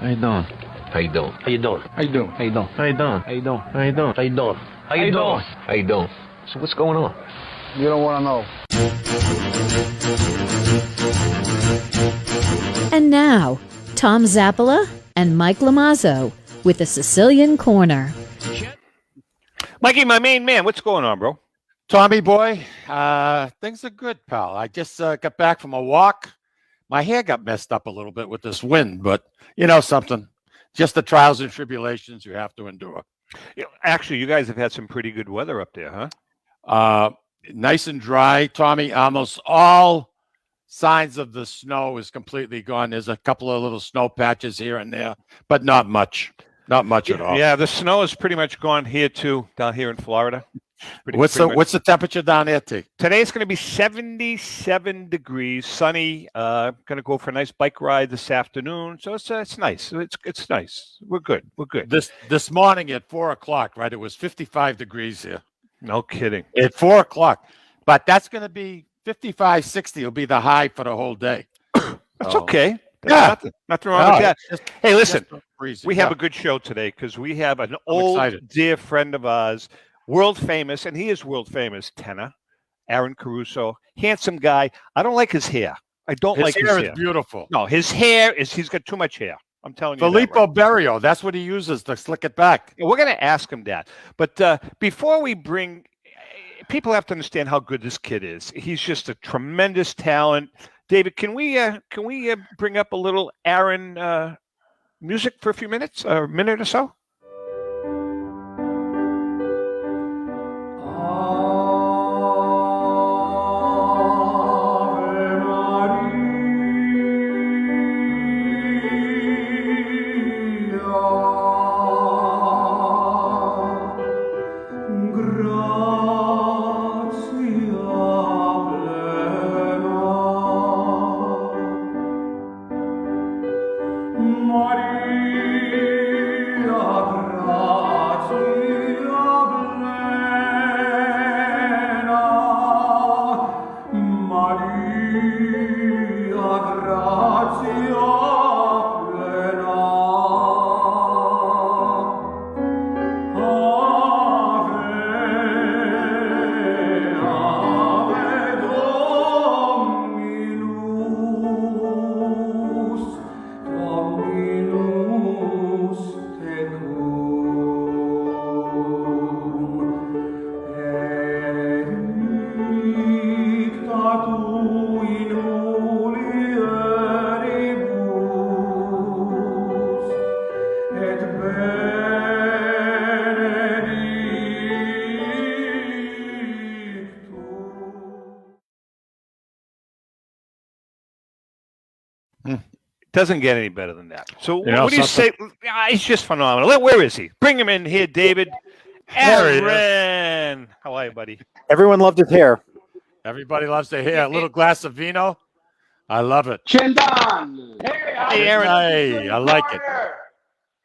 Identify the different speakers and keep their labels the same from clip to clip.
Speaker 1: How you doing?
Speaker 2: How you doing?
Speaker 3: How you doing?
Speaker 1: How you doing?
Speaker 3: How you doing?
Speaker 1: How you doing?
Speaker 3: How you doing?
Speaker 1: How you doing?
Speaker 3: How you doing?
Speaker 2: How you doing? How you doing? So what's going on?
Speaker 4: You don't want to know.
Speaker 5: And now, Tom Zappola and Mike Lamazzo with the Sicilian Corner.
Speaker 6: Mikey, my main man, what's going on, bro?
Speaker 7: Tommy boy, things are good, pal. I just got back from a walk. My hair got messed up a little bit with this wind, but you know something. Just the trials and tribulations you have to endure.
Speaker 6: Actually, you guys have had some pretty good weather up there, huh?
Speaker 7: Nice and dry, Tommy. Almost all signs of the snow is completely gone. There's a couple of little snow patches here and there, but not much. Not much at all.
Speaker 6: Yeah, the snow is pretty much gone here too, down here in Florida.
Speaker 7: What's the temperature down there, T?
Speaker 6: Today it's going to be 77 degrees, sunny. Going to go for a nice bike ride this afternoon. So it's nice. It's nice. We're good. We're good.
Speaker 7: This morning at 4:00, right? It was 55 degrees here.
Speaker 6: No kidding.
Speaker 7: At 4:00, but that's going to be 55, 60 will be the high for the whole day.
Speaker 6: That's okay.
Speaker 7: Yeah.
Speaker 6: Nothing wrong with that. Hey, listen, we have
Speaker 7: a
Speaker 6: a good show today because we have an old dear friend of ours, world famous, and he is world famous, tenor, Aaron Caruso, handsome guy. I don't like his hair. I don't like his hair.
Speaker 7: His hair is beautiful.
Speaker 6: No, his hair is, he's got too much hair. I'm telling you.
Speaker 7: Filippo Berio, that's what he uses to slick it back.
Speaker 6: We're going to ask him that. But before we bring, people have to understand how good this kid is. He's just a tremendous talent. David, can we bring up a little Aaron music for a few minutes, or a minute or so? Doesn't get any better than that. So what do you say? He's just phenomenal. Where is he? Bring him in here, David. Aaron. How are you, buddy?
Speaker 4: Everyone loved his hair.
Speaker 7: Everybody loves their hair. A little glass of vino. I love it.
Speaker 4: Chindan.
Speaker 6: Hey, Aaron.
Speaker 7: Hey, I like it.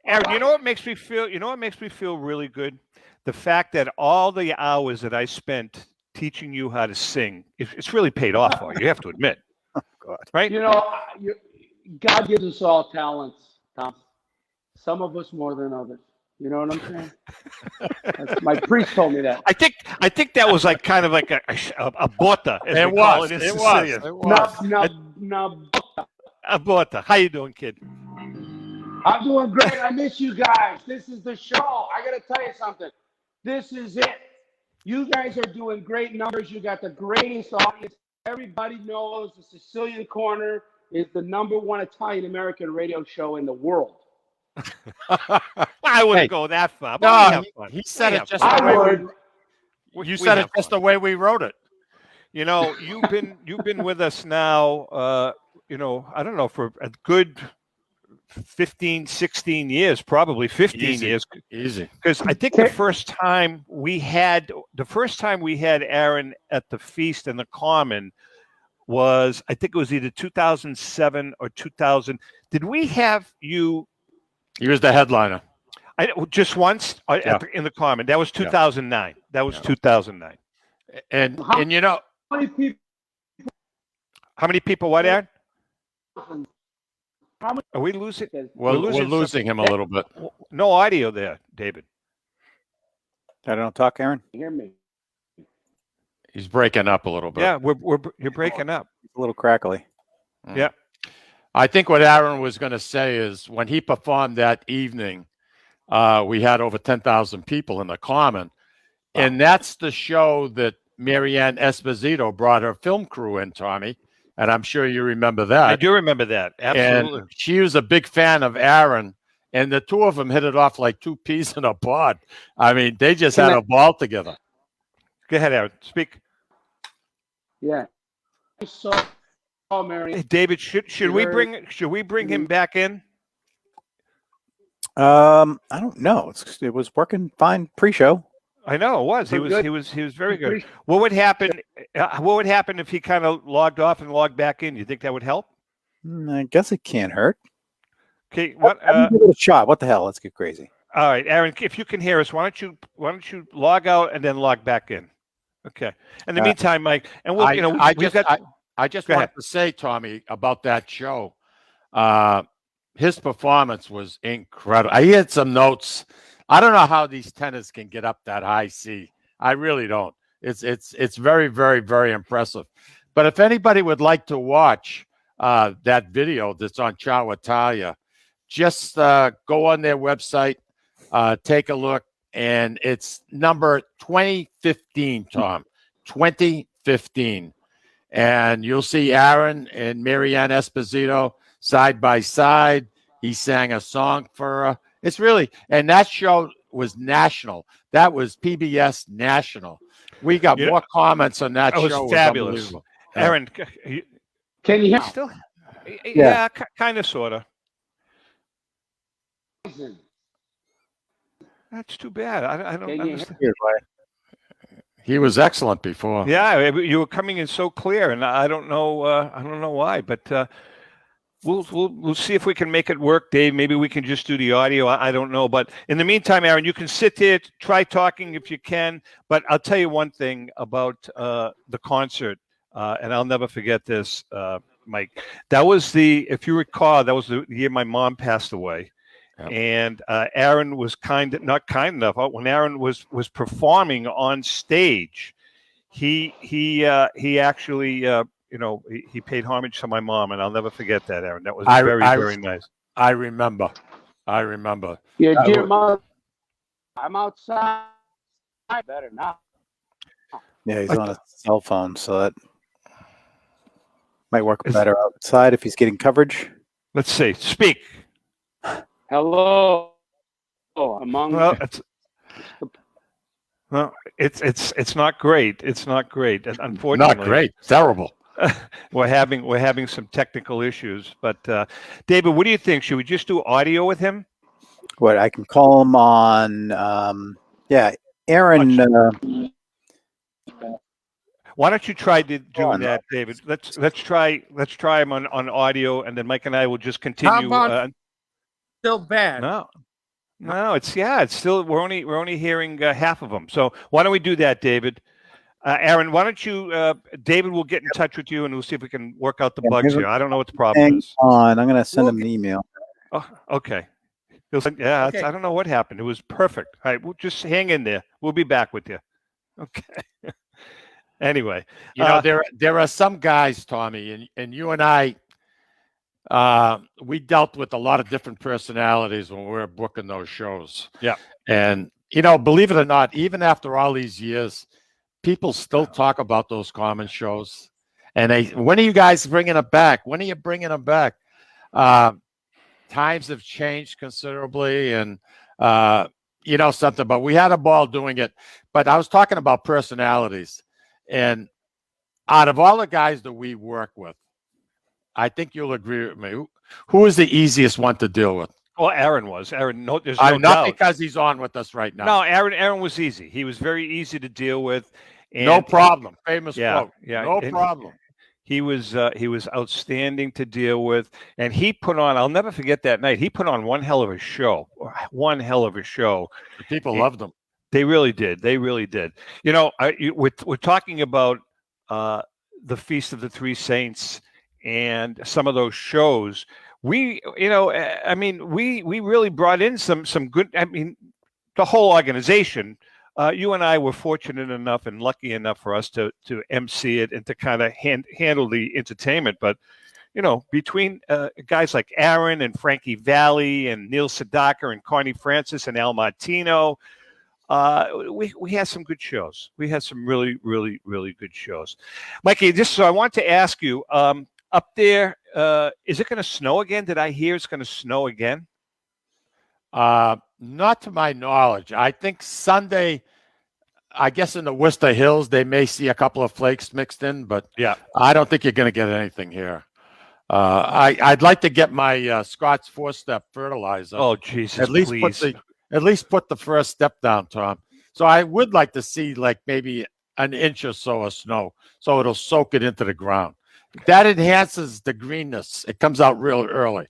Speaker 6: Aaron, you know what makes me feel? You know what makes me feel really good? The fact that all the hours that I spent teaching you how to sing, it's really paid off for you. You have to admit, right?
Speaker 4: You know, God gives us all talents, Tom. Some of us more than others. You know what I'm saying? My priest told me that.
Speaker 6: I think that was like kind of like a bota.
Speaker 7: It was. It was.
Speaker 6: A bota. How you doing, kid?
Speaker 4: I'm doing great. I miss you guys. This is the show. I got to tell you something. This is it. You guys are doing great numbers. You got the greatest audience. Everybody knows the Sicilian Corner is the #1 Italian-American radio show in the world.
Speaker 6: I wouldn't go that far.
Speaker 7: No, he said it just the way you said it just the way we wrote it.
Speaker 6: You know, you've been with us now, you know, I don't know, for a good 15, 16 years, probably 15 years.
Speaker 7: Easy.
Speaker 6: Because I think the first time we had Aaron at the feast in the Common was, I think it was either 2007 or 2000. Did we have you?
Speaker 7: He was the headliner.
Speaker 6: Just once in the Common. That was 2009. That was 2009.
Speaker 7: And you know,
Speaker 6: how many people? What, Aaron?
Speaker 4: How much?
Speaker 6: Are we losing?
Speaker 7: We're losing him a little bit.
Speaker 6: No audio there, David.
Speaker 1: I don't talk, Aaron.
Speaker 4: Hear me?
Speaker 7: He's breaking up a little bit.
Speaker 6: Yeah, you're breaking up.
Speaker 1: It's a little crackly.
Speaker 6: Yeah.
Speaker 7: I think what Aaron was going to say is when he performed that evening, we had over 10,000 people in the Common. And that's the show that Marianne Esposito brought her film crew in, Tommy. And I'm sure you remember that.
Speaker 6: I do remember that. Absolutely.
Speaker 7: And she was a big fan of Aaron. And the two of them hit it off like two peas in a pod. I mean, they just had a ball together.
Speaker 6: Go ahead, Aaron. Speak.
Speaker 4: Yeah. I saw Mary.
Speaker 6: Hey, David, should we bring him back in?
Speaker 1: I don't know. It was working fine pre-show.
Speaker 6: I know it was. He was very good. What would happen? What would happen if he kind of logged off and logged back in? You think that would help?
Speaker 1: I guess it can't hurt.
Speaker 6: Okay. What?
Speaker 1: Give it a shot. What the hell? Let's get crazy.
Speaker 6: All right, Aaron. If you can hear us, why don't you log out and then log back in? Okay. In the meantime, Mike, and we'll.
Speaker 7: I just wanted to say, Tommy, about that show. His performance was incredible. I had some notes. I don't know how these tenors can get up that high C. I really don't. It's very, very, very impressive. But if anybody would like to watch that video that's on Ciao Italia, just go on their website, take a look, and it's number 2015, Tom. 2015. And you'll see Aaron and Marianne Esposito side by side. He sang a song for her. It's really, and that show was national. That was PBS national. We got more comments on that show.
Speaker 6: It was fabulous. Aaron,
Speaker 4: Can you hear
Speaker 6: still? Yeah, kind of, sort of. That's too bad. I don't understand.
Speaker 7: He was excellent before.
Speaker 6: Yeah, you were coming in so clear, and I don't know why, but we'll see if we can make it work, Dave. Maybe we can just do the audio. I don't know, but in the meantime, Aaron, you can sit there, try talking if you can. But I'll tell you one thing about the concert, and I'll never forget this, Mike. That was if you recall, that was the year my mom passed away. Yep. And Aaron was not kind enough. When Aaron was performing on stage, he actually he paid homage to my mom, and I'll never forget that, Aaron. That was very nice.
Speaker 7: I remember.
Speaker 4: Yeah, dear mother, I'm outside. I better not.
Speaker 1: Yeah, he's on a cell phone, so that might work better outside if he's getting coverage.
Speaker 6: Let's see. Speak.
Speaker 4: Hello.
Speaker 6: It's not great. It's not great. Unfortunately,
Speaker 7: not great. Terrible.
Speaker 6: We're having some technical issues. But David, what do you think? Should we just do audio with him?
Speaker 1: What, I can call him on? Aaron.
Speaker 6: Why don't you try doing that, David? Let's try him on audio, and then Mike and I will just continue.
Speaker 3: How about still bad?
Speaker 6: No, it's still we're only hearing half of them. So why don't we do that, David? Aaron, why don't you? David will get in touch with you, and we'll see if we can work out the bugs here. I don't know what the problem is.
Speaker 1: I'm going to send him an email.
Speaker 6: Oh, okay. I don't know what happened. It was perfect. All right, we'll just hang in there. We'll be back with you. Okay. Anyway,
Speaker 7: there are some guys, Tommy, and you and I. We dealt with a lot of different personalities when we were booking those shows.
Speaker 6: Yeah.
Speaker 7: And, believe it or not, even after all these years, people still talk about those common shows. And when are you guys bringing it back? When are you bringing them back? Times have changed considerably and, something, but we had a ball doing it. But I was talking about personalities. And out of all the guys that we work with, I think you'll agree with me. Who is the easiest one to deal with?
Speaker 6: Well, Aaron was. Aaron, there's no
Speaker 7: not
Speaker 6: doubt.
Speaker 7: Because he's on with us right now.
Speaker 6: No, Aaron was easy. He was very easy to deal with. And
Speaker 7: no problem. Famous quote.
Speaker 6: Yeah.
Speaker 7: No problem.
Speaker 6: He was outstanding to deal with, and he put on. I'll never forget that night. He put on one hell of a show. The
Speaker 7: people loved him.
Speaker 6: They really did. We're talking about the Feast of the Three Saints and some of those shows. I mean, we really brought in some good. I mean, the whole organization. You and I were fortunate enough and lucky enough for us to MC it and to kind of handle the entertainment. But between guys like Aaron and Frankie Valli and Neil Sedaka and Connie Francis and Al Martino, we had some good shows. We had some really, really, really good shows. Mikey, so I want to ask you, up there, is it going to snow again? Did I hear it's going to snow again?
Speaker 7: Not to my knowledge. I think Sunday, I guess in the Worcester Hills, they may see a couple of flakes mixed in, but
Speaker 6: yeah,
Speaker 7: I don't think you're going to get anything here. I'd like to get my Scott's 4-step fertilizer.
Speaker 6: Oh, Jesus,
Speaker 7: at least
Speaker 6: please.
Speaker 7: At least put the first step down, Tom. So I would like to see like maybe an inch or so of snow, so it'll soak it into the ground. That enhances the greenness. It comes out real early.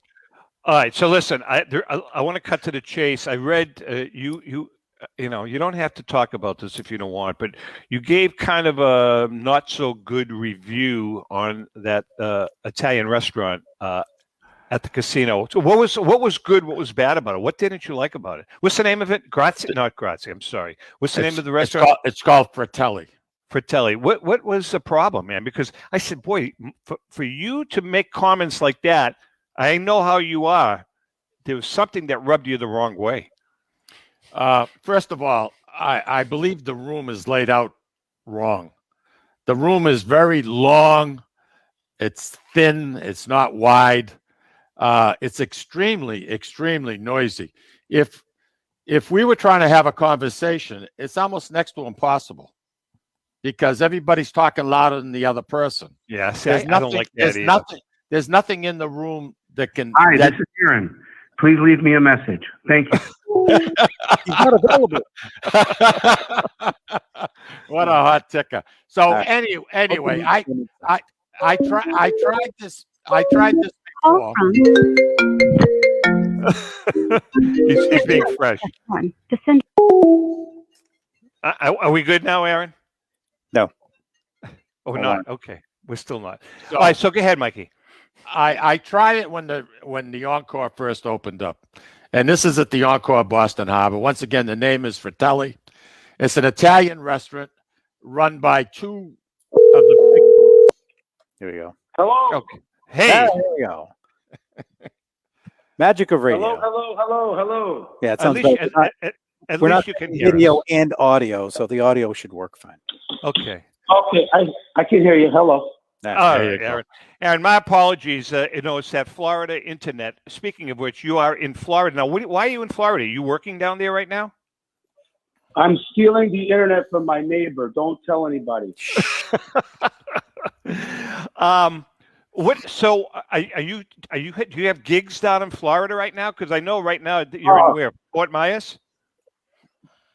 Speaker 6: All right. So listen, I want to cut to the chase. I read you don't have to talk about this if you don't want, but you gave kind of a not so good review on that Italian restaurant at the casino. So what was good? What was bad about it? What didn't you like about it? What's the name of it? Not Grazie. I'm sorry. What's the name of the restaurant?
Speaker 7: It's called Fratelli.
Speaker 6: Fratelli. What was the problem, man? Because I said, boy, for you to make comments like that, I know how you are. There was something that rubbed you the wrong way.
Speaker 7: First of all, I believe the room is laid out wrong. The room is very long. It's thin. It's not wide. It's extremely, extremely noisy. If we were trying to have a conversation, it's almost next to impossible because everybody's talking louder than the other person.
Speaker 6: Yeah, see, I don't like that either.
Speaker 7: There's nothing in the room that can.
Speaker 8: Hi, this is Aaron. Please leave me a message. Thank you.
Speaker 1: He's not available.
Speaker 7: What a hot ticker. So anyway, I tried this before.
Speaker 6: He's being fresh. Are we good now, Aaron?
Speaker 1: No.
Speaker 6: Oh, not okay. We're still not. All right. So go ahead, Mikey.
Speaker 7: I tried it when the Encore first opened up, and this is at the Encore Boston Harbor. Once again, the name is Fratelli. It's an Italian restaurant run by two of the.
Speaker 1: Here we go.
Speaker 4: Hello.
Speaker 6: Okay. Hey.
Speaker 1: There we go. Magic of radio.
Speaker 4: Hello.
Speaker 1: Yeah, it sounds
Speaker 6: at least,
Speaker 1: better.
Speaker 6: at
Speaker 1: We're
Speaker 6: least
Speaker 1: not
Speaker 6: you can hear
Speaker 1: video
Speaker 6: us.
Speaker 1: and audio, so the audio should work fine.
Speaker 6: Okay.
Speaker 4: Okay, I can hear you. Hello.
Speaker 1: All
Speaker 6: All
Speaker 1: right.
Speaker 6: right, Aaron, my apologies. It's that Florida internet. Speaking of which, you are in Florida now. Why are you in Florida? Are you working down there right now?
Speaker 4: I'm stealing the internet from my neighbor. Don't tell anybody.
Speaker 6: What? So, do you have gigs down in Florida right now? Because I know right now you're in where? Fort Myers.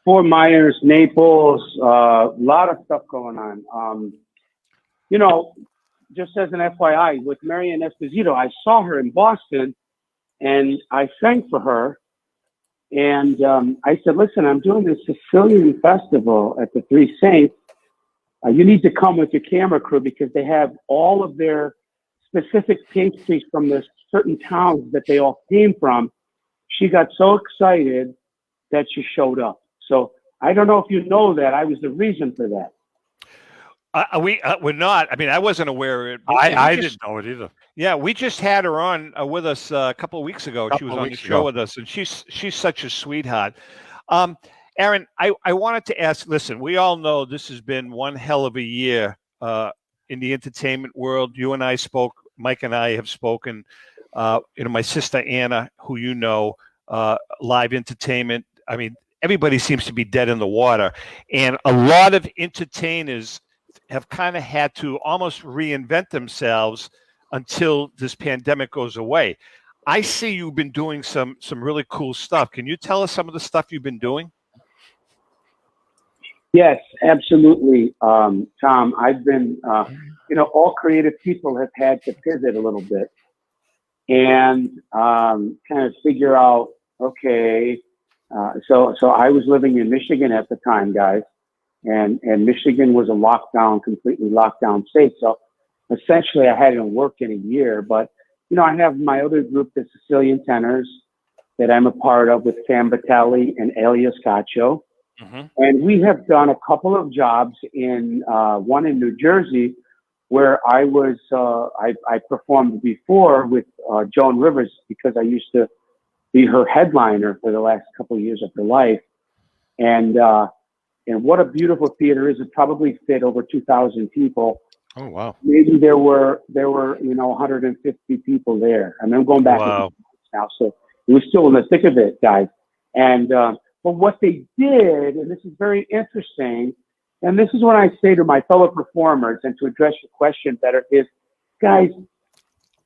Speaker 4: Fort Myers, Naples, a lot of stuff going on. Just as an FYI, with Marianne Esposito, I saw her in Boston, and I sang for her. And I said, listen, I'm doing this Sicilian festival at the Three Saints. You need to come with your camera crew because they have all of their specific pastries from the certain towns that they all came from. She got so excited that she showed up. So I don't know if you know that. I was the reason for that.
Speaker 6: We're not. I mean, I wasn't aware of it.
Speaker 7: I didn't know it either.
Speaker 6: Yeah, we just had her on with us a couple of weeks ago. She was on the show with us, and she's such a sweetheart. Aaron, I wanted to ask. Listen, we all know this has been one hell of a year in the entertainment world. You and I spoke. Mike and I have spoken. My sister Anna, who you know, live entertainment. I mean, everybody seems to be dead in the water, and a lot of entertainers have kind of had to almost reinvent themselves until this pandemic goes away. I see you've been doing some really cool stuff. Can you tell us some of the stuff you've been doing?
Speaker 4: Yes, absolutely, Tom. I've been, all creative people have had to pivot a little bit and kind of figure out, okay, so I was living in Michigan at the time, guys. And Michigan was a completely locked down state. So essentially I hadn't worked in a year, but I have my other group, the Sicilian Tenors, that I'm a part of with Sam Battelli and Elia Scaccio. And we have done a couple of jobs in one in New Jersey where I was I performed before with Joan Rivers because I used to be her headliner for the last couple of years of her life. And what a beautiful theater is. It probably fit over 2,000 people.
Speaker 7: Oh, wow.
Speaker 4: Maybe there were 150 people there. I mean, I'm going back now, so it was still in the thick of it, guys. And but what they did, and this is very interesting, and this is what I say to my fellow performers, and to address your question better, is, guys,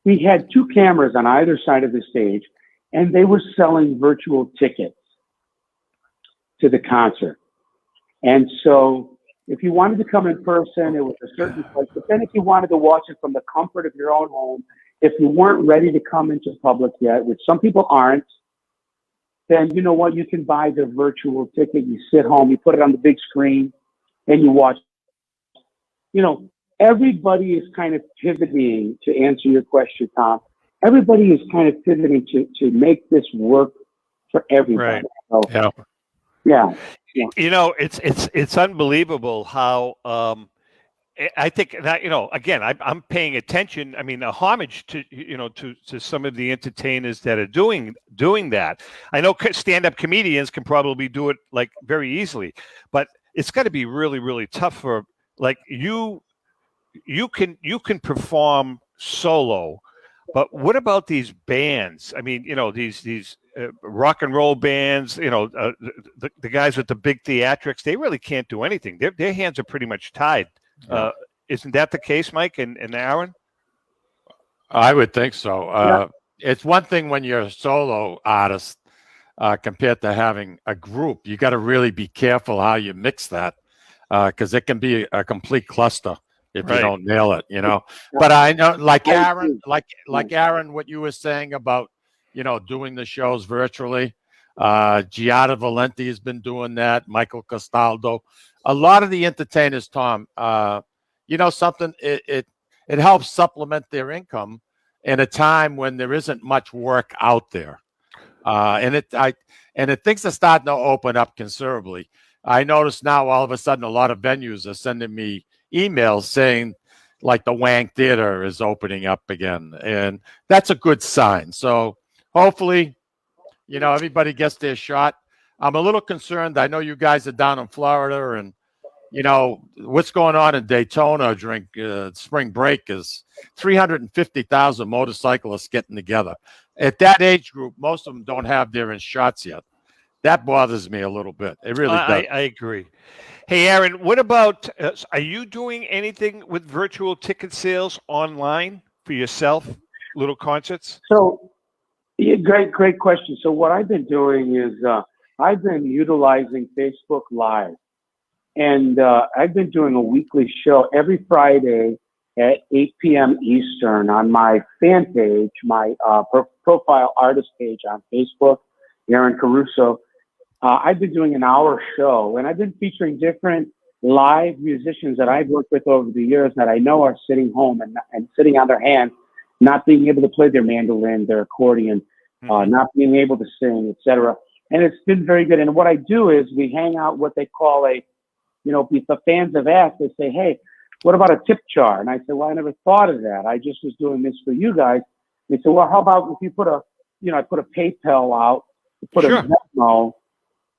Speaker 4: we had 2 cameras on either side of the stage, and they were selling virtual tickets to the concert. And so if you wanted to come in person, it was a certain place. But then if you wanted to watch it from the comfort of your own home, if you weren't ready to come into public yet, which some people aren't, then you know what? You can buy the virtual ticket. You sit home, you put it on the big screen, and you watch. Everybody is kind of pivoting, to answer your question, Tom. Everybody is kind of pivoting to make this work for everybody.
Speaker 6: Right.
Speaker 4: So, yeah.
Speaker 6: It's unbelievable how I think that, again, I'm paying attention. I mean, a homage to some of the entertainers that are doing that. I know stand-up comedians can probably do it like very easily, but it's got to be really, really tough for like you can perform solo, but what about these bands? I mean, these rock and roll bands, the guys with the big theatrics, they really can't do anything. Their hands are pretty much tied. Isn't that the case, Mike and Aaron?
Speaker 7: I would think so. It's one thing when you're a solo artist compared to having a group. You got to really be careful how you mix that because it can be a complete cluster if you don't nail it, But I know, like Aaron, like Aaron, what you were saying about, doing the shows virtually. Giada Valenti has been doing that. Michael Castaldo. A lot of the entertainers, Tom, something, it helps supplement their income in a time when there isn't much work out there. And things are starting to open up considerably. I notice now all of a sudden a lot of venues are sending me emails saying like the Wang Theater is opening up again. And that's a good sign. So hopefully, everybody gets their shot. I'm a little concerned. I know you guys are down in Florida and, what's going on in Daytona during spring break is 350,000 motorcyclists getting together. At that age group, most of them don't have their shots yet. That bothers me a little bit. It really does.
Speaker 6: I agree. Hey, Aaron, what about, are you doing anything with virtual ticket sales online for yourself, little concerts?
Speaker 4: So, yeah, great question. So what I've been doing is I've been utilizing Facebook Live. And I've been doing a weekly show every Friday at 8 p.m. Eastern on my fan page, my profile artist page on Facebook, Aaron Caruso. I've been doing an hour show, and I've been featuring different live musicians that I've worked with over the years that I know are sitting home and sitting on their hands, not being able to play their mandolin, their accordion, not being able to sing, etc. And it's been very good. And what I do is we hang out what they call if the fans have asked, they say, hey, what about a tip jar? And I said, well, I never thought of that. I just was doing this for you guys. They said, well, how about if you put I put a PayPal out, put a Venmo,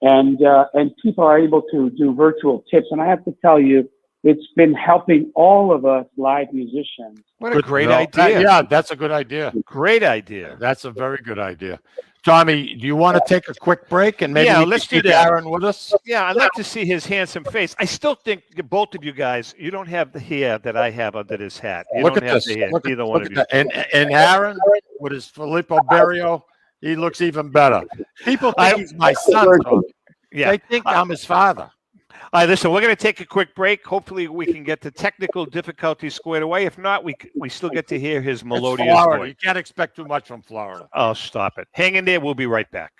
Speaker 4: and people are able to do virtual tips. And I have to tell you, it's been helping all of us live musicians.
Speaker 6: What a great idea.
Speaker 7: Yeah, that's a good idea.
Speaker 6: Great idea.
Speaker 7: That's a very good idea. Tommy, do you want to take a quick break and maybe
Speaker 6: let's do that.
Speaker 7: Aaron with us?
Speaker 6: Yeah, I'd like to see his handsome face. I still think both of you guys, you don't have the hair that I have under this hat. You
Speaker 7: Look
Speaker 6: don't
Speaker 7: at
Speaker 6: have
Speaker 7: this.
Speaker 6: the hair,
Speaker 7: Look
Speaker 6: either
Speaker 7: at,
Speaker 6: one
Speaker 7: look
Speaker 6: of
Speaker 7: at
Speaker 6: you.
Speaker 7: that. And Aaron with his Filippo Berio, he looks even better. People think he's my son, Tommy.
Speaker 6: Yeah.
Speaker 7: They think I'm his father.
Speaker 6: All right, listen, we're going to take a quick break. Hopefully we can get the technical difficulties squared away. If not, we still get to hear his melodious
Speaker 7: Florida.
Speaker 6: voice.
Speaker 7: You can't expect too much from Florida.
Speaker 6: Oh, stop it. Hang in there. We'll be right back.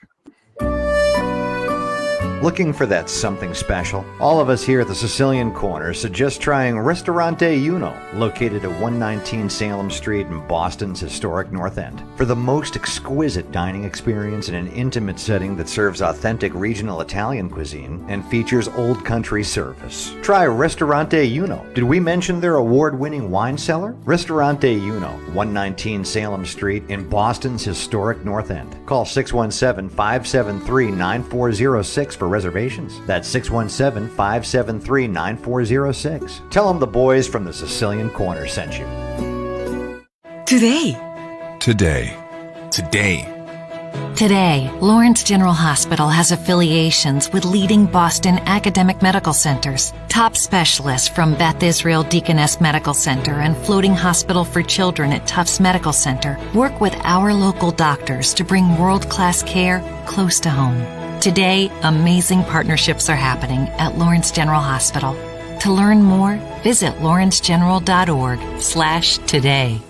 Speaker 9: Looking for that something special? All of us here at the Sicilian Corner suggest trying Ristorante Uno, located at 119 Salem Street in Boston's historic North End. For the most exquisite dining experience in an intimate setting that serves authentic regional Italian cuisine and features old country service. Try Ristorante Uno. Did we mention their award-winning wine cellar? Ristorante Uno, 119 Salem Street in Boston's historic North End. Call 617-573-9406 for reservations. That's 617-573-9406. Tell them the boys from the Sicilian Corner sent you.
Speaker 10: Today, Lawrence General Hospital has affiliations with leading Boston academic medical centers. Top specialists from Beth Israel Deaconess Medical Center and Floating Hospital for Children at Tufts Medical Center work with our local doctors to bring world-class care close to home. Today, amazing partnerships are happening at Lawrence General Hospital. To learn more, visit lawrencegeneral.org/today.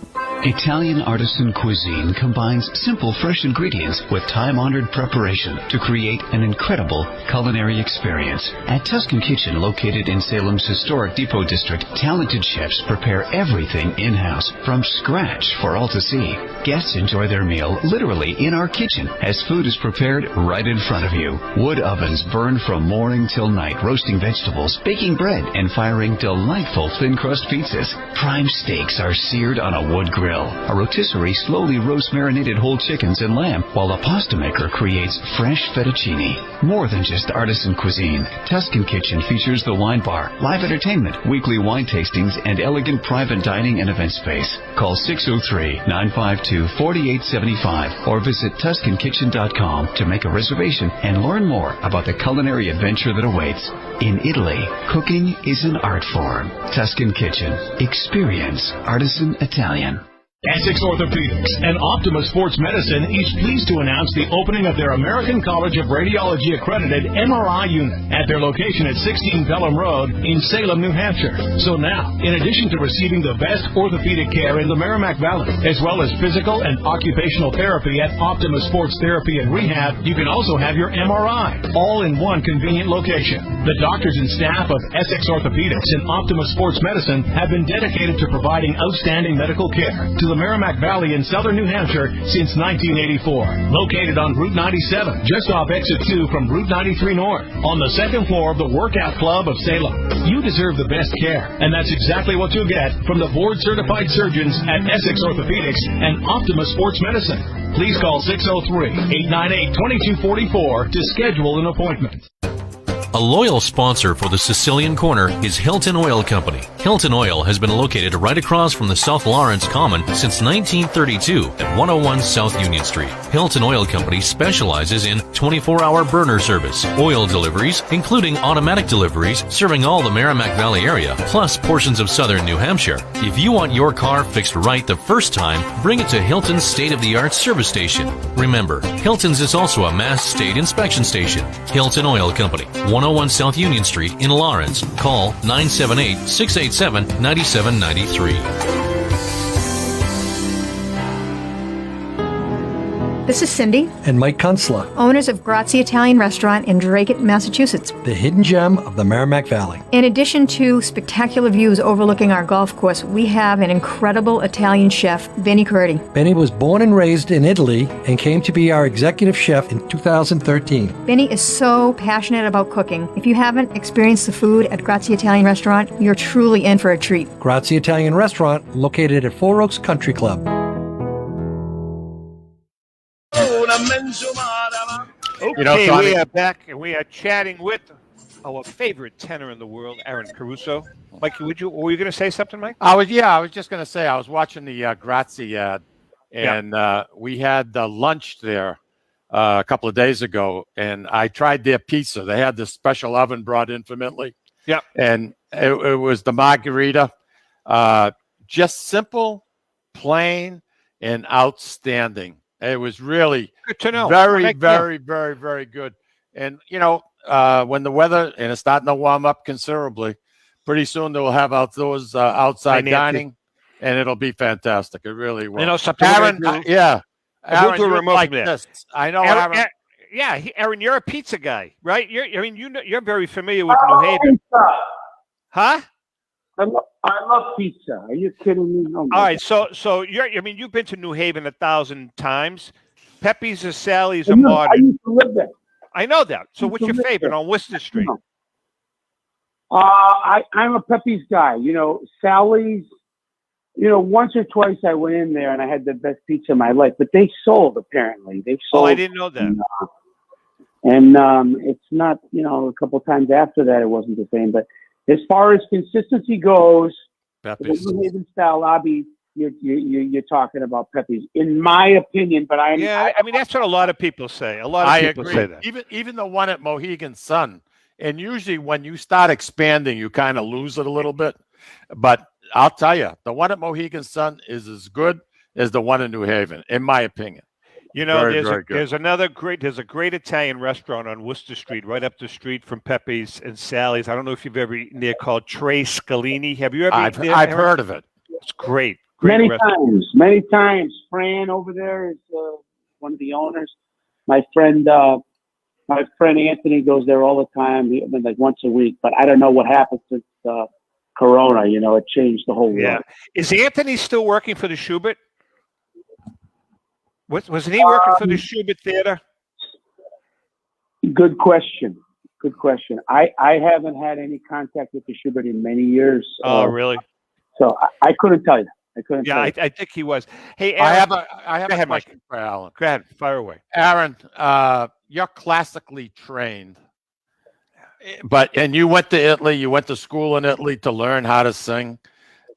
Speaker 11: Italian artisan cuisine combines simple, fresh ingredients with time-honored preparation to create an incredible culinary experience. At Tuscan Kitchen, located in Salem's historic Depot District, talented chefs prepare everything in-house from scratch for all to see. Guests enjoy their meal literally in our kitchen as food is prepared right in front of you. Wood ovens burn from morning till night, roasting vegetables, baking bread, and firing delightful thin crust pizzas. Prime steaks are seared on a wood grill. A rotisserie slowly roasts marinated whole chickens and lamb, while a pasta maker creates fresh fettuccine. More than just artisan cuisine, Tuscan Kitchen features the wine bar, live entertainment, weekly wine tastings, and elegant private dining and event space. Call 603-952-4875 or visit TuscanKitchen.com to make a reservation and learn more about the culinary adventure that awaits. In Italy, cooking is an art form. Tuscan Kitchen. Experience artisan Italian.
Speaker 12: Essex Orthopedics and Optima Sports Medicine is pleased to announce the opening of their American College of Radiology accredited MRI unit at their location at 16 Pelham Road in Salem, New Hampshire. So now, in addition to receiving the best orthopedic care in the Merrimack Valley, as well as physical and occupational therapy at Optima Sports Therapy and Rehab, you can also have your MRI, all in one convenient location. The doctors and staff of Essex Orthopedics and Optima Sports Medicine have been dedicated to providing outstanding medical care to the Merrimack Valley in southern New Hampshire since 1984. Located on Route 97, just off Exit 2 from Route 93 North, on the second floor of the Workout Club of Salem. You deserve the best care, and that's exactly what you'll get from the board-certified surgeons at Essex Orthopedics and Optima Sports Medicine. Please call 603-898-2244 to schedule an appointment.
Speaker 13: A loyal sponsor for the Sicilian Corner is Hilton Oil Company. Hilton Oil has been located right across from the South Lawrence Common since 1932 at 101 South Union Street. Hilton Oil Company specializes in 24-hour burner service, oil deliveries, including automatic deliveries serving all the Merrimack Valley area, plus portions of southern New Hampshire. If you want your car fixed right the first time, bring it to Hilton's state-of-the-art service station. Remember, Hilton's is also a Mass State inspection station. Hilton Oil Company, 101 South Union Street in Lawrence. Call 978-687-9793.
Speaker 14: This is Cindy
Speaker 15: and Mike Kunstler,
Speaker 14: owners of Grazie Italian Restaurant in Dracut, Massachusetts,
Speaker 15: the hidden gem of the Merrimack Valley.
Speaker 14: In addition to spectacular views overlooking our golf course, we have an incredible Italian chef, Benny Curti.
Speaker 15: Benny was born and raised in Italy and came to be our executive chef in 2013.
Speaker 14: Benny is so passionate about cooking. If you haven't experienced the food at Grazie Italian Restaurant, you're truly in for a treat.
Speaker 15: Grazie Italian Restaurant, located at Four Oaks Country Club.
Speaker 6: Okay, we are back and we are chatting with our favorite tenor in the world, Aaron Caruso. Mike, were you going to say something, Mike?
Speaker 7: I was just going to say I was watching the Grazie ad, and we had lunch there a couple of days ago, and I tried their pizza. They had this special oven brought in from Italy.
Speaker 6: Yeah,
Speaker 7: and it was the margherita, just simple, plain, and outstanding. It was really
Speaker 6: good to know.
Speaker 7: Very, very, very, very good. And, when the weather, and it's starting to warm up considerably, pretty soon they'll have outdoors, outside dining, and it'll be fantastic. It really will.
Speaker 6: Something
Speaker 7: Aaron,
Speaker 6: Aaron,
Speaker 7: we'll do
Speaker 6: a remote
Speaker 7: like
Speaker 6: this.
Speaker 7: this. I know
Speaker 6: Aaron, Aaron, you're a pizza guy, right? You're very familiar with New Haven, huh?
Speaker 4: I love pizza. Are you kidding me? Oh,
Speaker 6: all right, so you've been to New Haven 1,000 times. Pepe's or Sally's or
Speaker 4: I
Speaker 6: modern.
Speaker 4: used to live there.
Speaker 6: I know that. So what's your favorite on Worcester Street?
Speaker 4: I'm a Pepe's guy. Sally's. Once or twice I went in there and I had the best pizza of my life. But they sold apparently. They sold.
Speaker 6: Oh, I didn't know that.
Speaker 4: And it's not. A couple times after that it wasn't the same. But as far as consistency goes, the New Haven style lobby, you're talking about Pepe's, in my opinion. But I
Speaker 6: mean that's what a lot of people say. A lot of people say that.
Speaker 7: Even the one at Mohegan Sun. And usually when you start expanding, you kind of lose it a little bit. But I'll tell you, the one at Mohegan Sun is as good as the one in New Haven, in my opinion.
Speaker 6: There's a great Italian restaurant on Worcester Street, right up the street from Pepe's and Sally's. I don't know if you've ever eaten there, called Tre Scalini. Have you ever eaten there?
Speaker 7: I've heard of it.
Speaker 6: It's great.
Speaker 4: Many times. Fran over there is one of the owners. My friend Anthony goes there all the time, like once a week. But I don't know what happened since Corona. It changed the whole world.
Speaker 6: Yeah. Is Anthony still working for the Schubert? Wasn't he working for the Schubert Theater?
Speaker 4: Good question. I haven't had any contact with the Schubert in many years.
Speaker 6: Oh, really?
Speaker 4: So I couldn't tell you.
Speaker 6: I think he was. Hey, Aaron,
Speaker 7: I have a question for Alan.
Speaker 6: Go ahead, fire away.
Speaker 7: Aaron, you're classically trained, and you went to Italy. You went to school in Italy to learn how to sing,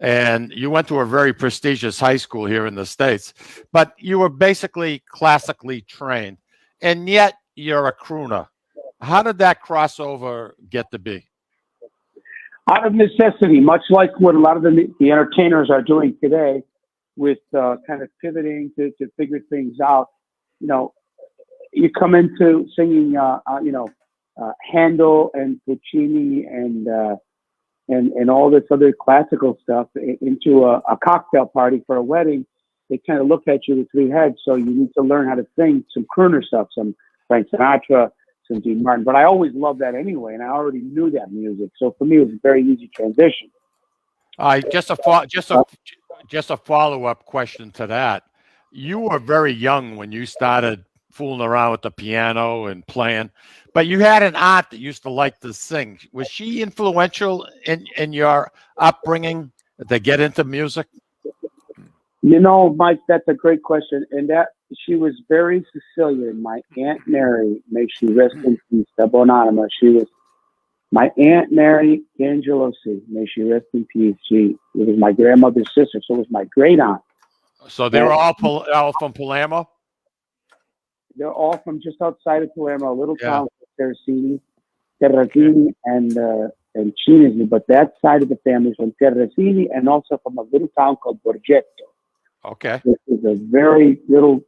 Speaker 7: and you went to a very prestigious high school here in the States. But you were basically classically trained, and yet you're a crooner. How did that crossover get to be?
Speaker 4: Out of necessity, much like what a lot of the entertainers are doing today, with kind of pivoting to figure things out. You come into singing, Handel and Puccini and all this other classical stuff into a cocktail party for a wedding. They kind of look at you with three heads. So you need to learn how to sing some crooner stuff, some Frank Sinatra, some Dean Martin. But I always loved that anyway, and I already knew that music. So for me, it was a very easy transition.
Speaker 7: Just a follow-up question to that. You were very young when you started fooling around with the piano and playing, but you had an aunt that used to like to sing. Was she influential in your upbringing to get into music?
Speaker 4: Mike, that's a great question. And that she was very Sicilian. My Aunt Mary, may she rest in peace, the Bonanima. She was my Aunt Mary Angelosi, may she rest in peace. It was my grandmother's sister, so it was my great aunt.
Speaker 7: So they were all from Palermo?
Speaker 4: They're all from just outside of Palermo, a little town called Terracini and Cinisi. But that side of the family is from Terracini and also from a little town called Borgetto.
Speaker 7: Okay.
Speaker 4: This is a very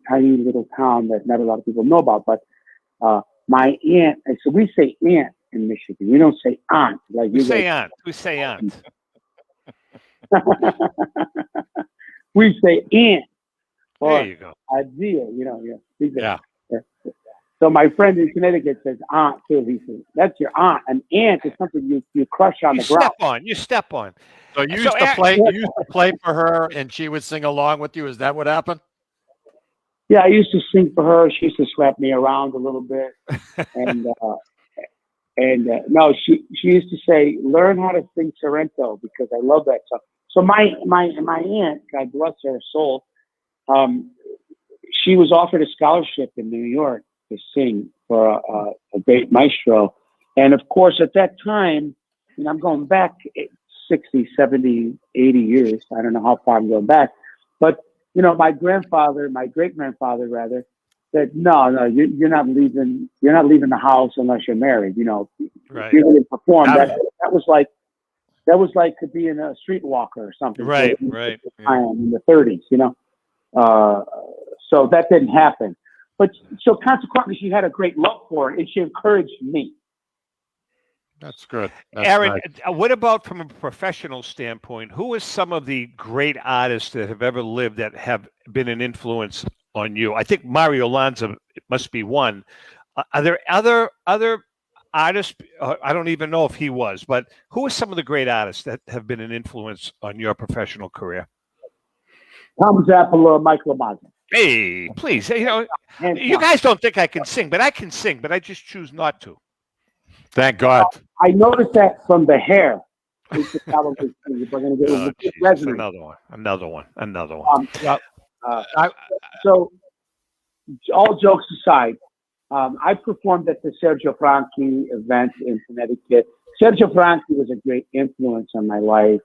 Speaker 4: tiny little town that not a lot of people know about. But my aunt, and so we say aunt in Michigan. We don't say aunt. Like
Speaker 6: we say aunt. We say aunt.
Speaker 4: We say aunt.
Speaker 6: There you go.
Speaker 4: Idea, yeah. So my friend in Connecticut says aunt too. He says, that's your aunt. An aunt is something you crush on the ground.
Speaker 6: You step on.
Speaker 7: So you used to play for her and she would sing along with you. Is that what happened?
Speaker 4: Yeah, I used to sing for her. She used to slap me around a little bit. And no, she used to say, learn how to sing Sorrento because I love that song. So my aunt, God bless her soul, she was offered a scholarship in New York to sing for a great maestro. And of course, at that time, I'm going back 60, 70, 80 years. I don't know how far I'm going back. But, my great-grandfather rather, said, no, you're not leaving the house unless you're married.
Speaker 6: Right.
Speaker 4: You're going to perform. That was like being a streetwalker or something.
Speaker 6: Right.
Speaker 4: In the 30s, so that didn't happen. But so consequently, she had a great love for it, and she encouraged me.
Speaker 7: That's good.
Speaker 6: Aaron, what about from a professional standpoint? Who are some of the great artists that have ever lived that have been an influence on you? I think Mario Lanza must be one. Are there other artists? I don't even know if he was, but who are some of the great artists that have been an influence on your professional career?
Speaker 4: Tom Zappala, Mike LaMazza.
Speaker 6: Hey, please, you guys don't think I can sing, but I can sing, but I just choose not to.
Speaker 7: Thank God.
Speaker 4: I noticed that from the hair. Another one. So, all jokes aside, I performed at the Sergio Franchi event in Connecticut. Sergio Franchi was a great influence on my life.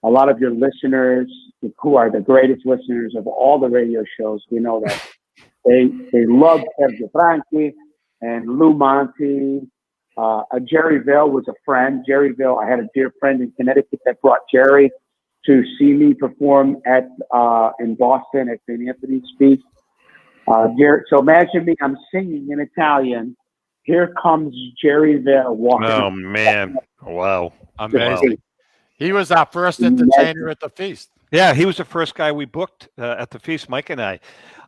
Speaker 4: A lot of your listeners, who are the greatest listeners of all the radio shows, we know that they love Sergio Franchi and Lou Monte. Jerry Vale was a friend. Jerry Vale, I had a dear friend in Connecticut that brought Jerry to see me perform in Boston at St. Anthony's Feast. So imagine me, I'm singing in Italian. Here comes Jerry Vale walking.
Speaker 6: Oh, man. Wow.
Speaker 7: Amazing. Wow. He was our first entertainer at the feast.
Speaker 6: Yeah, he was the first guy we booked at the feast, Mike and I.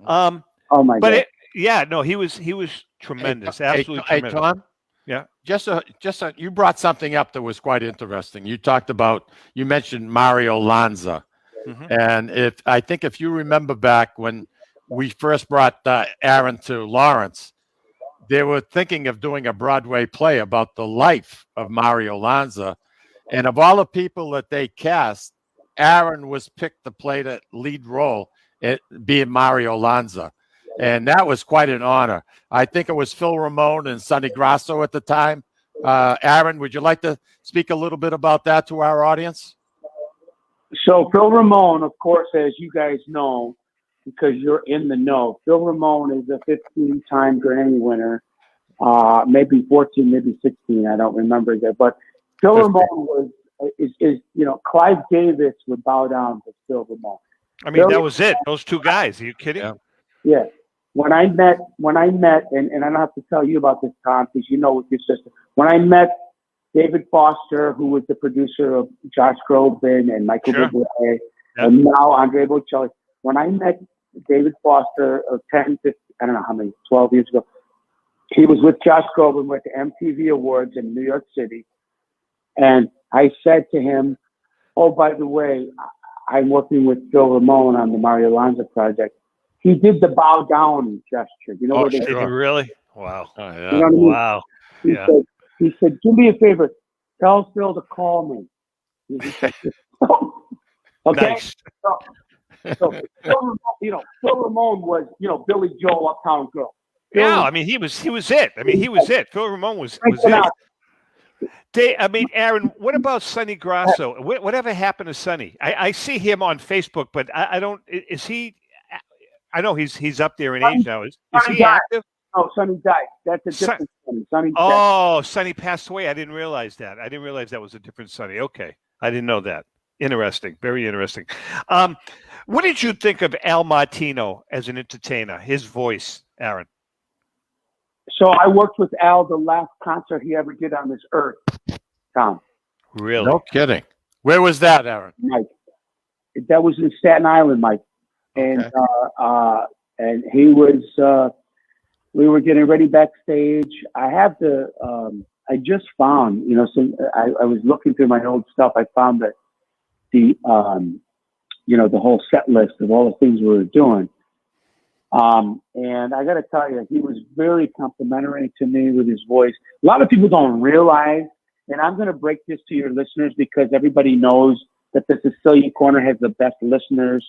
Speaker 4: Oh, my God.
Speaker 6: He was tremendous. Absolutely tremendous.
Speaker 7: Hey, Tom?
Speaker 6: Yeah.
Speaker 7: You brought something up that was quite interesting. You mentioned Mario Lanza.
Speaker 6: Mm-hmm.
Speaker 7: And I think if you remember back when we first brought Aaron to Lawrence, they were thinking of doing a Broadway play about the life of Mario Lanza. And of all the people that they cast, Aaron was picked to play the lead role, being Mario Lanza. And that was quite an honor. I think it was Phil Ramone and Sonny Grasso at the time. Aaron, would you like to speak a little bit about that to our audience?
Speaker 4: So Phil Ramone, of course, as you guys know, because you're in the know, Phil Ramone is a 15-time Grammy winner, maybe 14, maybe 16. I don't remember that. But Phil Ramone Clive Davis would bow down to Phil Ramone.
Speaker 6: I mean, that was it. Those two guys. Are you kidding?
Speaker 4: Yeah. When I met, and I don't have to tell you about this, Tom, because you know with your sister. When I met David Foster, who was the producer of Josh Groban and Michael Bublé, and now Andre Bocelli. When I met David Foster 10, 15, I don't know how many, 12 years ago, he was with Josh Groban with the MTV Awards in New York City. And I said to him, oh, by the way, I'm working with Phil Ramone on the Mario Lanza project. He did the bow down gesture. You know
Speaker 6: did he really? Wow.
Speaker 7: Oh, yeah.
Speaker 4: You know what I mean?
Speaker 6: Wow.
Speaker 4: He said, do me a favor. Tell Phil to call me. Okay?
Speaker 6: Nice.
Speaker 4: So Phil Ramone was, Billy Joel, Uptown Girl.
Speaker 6: I mean, he was it. I mean, he was it. Phil Ramone was it. Aaron, what about Sonny Grasso? Whatever happened to Sonny? I see him on Facebook, but I don't. Is he? I know he's up there in age now. Is he active?
Speaker 4: No, Sonny died. That's a different Sonny.
Speaker 6: Sonny passed away. I didn't realize that. I didn't realize that was a different Sonny. Okay, I didn't know that. Interesting. Very interesting. What did you think of Al Martino as an entertainer? His voice, Aaron.
Speaker 4: So I worked with Al the last concert he ever did on this earth, Tom.
Speaker 6: Really?
Speaker 7: No kidding. Where was that, Aaron?
Speaker 4: Mike. That was in Staten Island, Mike. And and he was we were getting ready backstage. I have I just found, I was looking through my old stuff. I found that the whole set list of all the things we were doing. And I got to tell you, he was very complimentary to me with his voice. A lot of people don't realize, and I'm going to break this to your listeners because everybody knows that the Sicilian Corner has the best listeners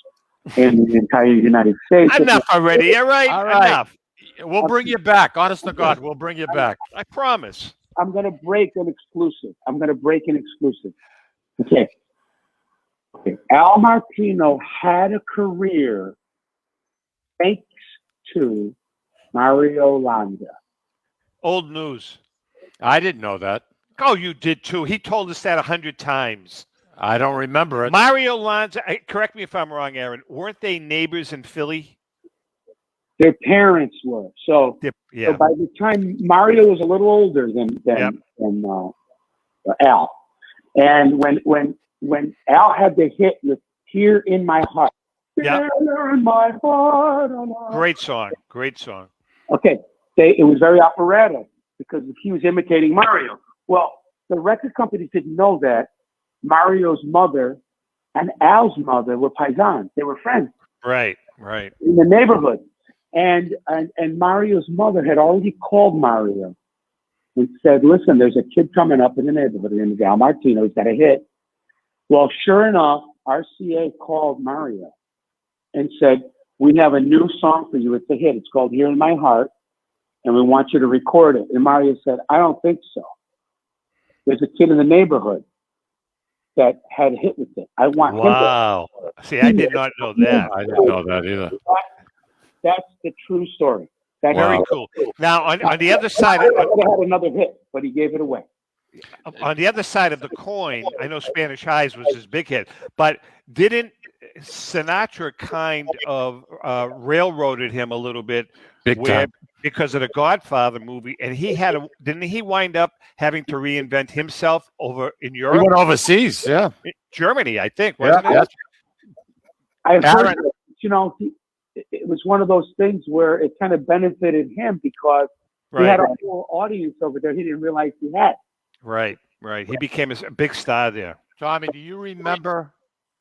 Speaker 4: in the entire United States.
Speaker 6: Enough already. All right. Enough.
Speaker 7: We'll bring you back. Honest to God, we'll bring you back.
Speaker 6: I promise.
Speaker 4: I'm going to break an exclusive. Okay. Al Martino had a career thanks to Mario Lanza.
Speaker 6: Old news.
Speaker 7: I didn't know that.
Speaker 6: Oh, you did too. He told us that 100 times.
Speaker 7: I don't remember it.
Speaker 6: Mario Lanza, correct me if I'm wrong, Aaron, weren't they neighbors in Philly?
Speaker 4: Their parents were. So by the time Mario was a little older than Al. And when Al had the hit with Tear in My Heart.
Speaker 6: Yeah.
Speaker 4: Tear in my heart.
Speaker 6: Great song.
Speaker 4: Okay. it was very operatic because he was imitating Mario. Well, the record companies didn't know that Mario's mother and Al's mother were paisans. They were friends.
Speaker 6: Right.
Speaker 4: In the neighborhood. And Mario's mother had already called Mario and said, listen, there's a kid coming up in the neighborhood. His name is Al Martino. He's got a hit. Well, sure enough, RCA called Mario and said, we have a new song for you. It's a hit. It's called Here in My Heart, and we want you to record it. And Mario said, I don't think so. There's a kid in the neighborhood that had a hit with it. I want him to.
Speaker 6: Wow. See, I did not know that.
Speaker 7: I didn't know that either.
Speaker 4: That's the true story. That's
Speaker 6: Very cool. Now, on the other side,
Speaker 4: I would have had another hit, but he gave it away.
Speaker 6: On the other side of the coin, I know Spanish Eyes was his big hit, but didn't Sinatra kind of railroaded him a little bit because of the Godfather movie, and didn't he wind up having to reinvent himself over in Europe?
Speaker 7: He went overseas, yeah.
Speaker 6: Germany, I think, wasn't it?
Speaker 4: I heard, it was one of those things where it kind of benefited him because he had a whole audience over there he didn't realize he had.
Speaker 6: Right. He became a big star there.
Speaker 7: Tommy, do you remember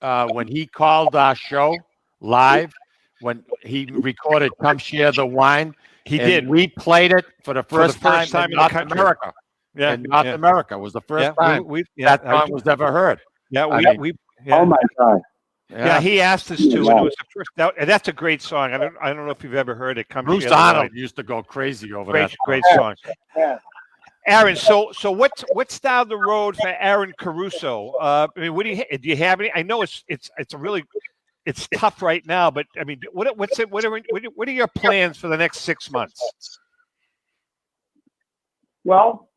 Speaker 7: when he called our show live, when he recorded Come Share the Wine?
Speaker 6: He did.
Speaker 7: We played it for the first time in North America.
Speaker 6: Yeah,
Speaker 7: in North America was the first time that song was ever heard.
Speaker 6: Yeah,
Speaker 4: Oh my God.
Speaker 6: Yeah, he asked us to, and it was the first. That's a great song. I don't know if you've ever heard it.
Speaker 7: Bruce Arnold used to go crazy over that.
Speaker 6: Great song.
Speaker 4: Yeah.
Speaker 6: Aaron, so what's down the road for Aaron Caruso? I mean, do you have any? I know it's tough right now, but I mean, what are your plans for the next 6 months?
Speaker 4: Well,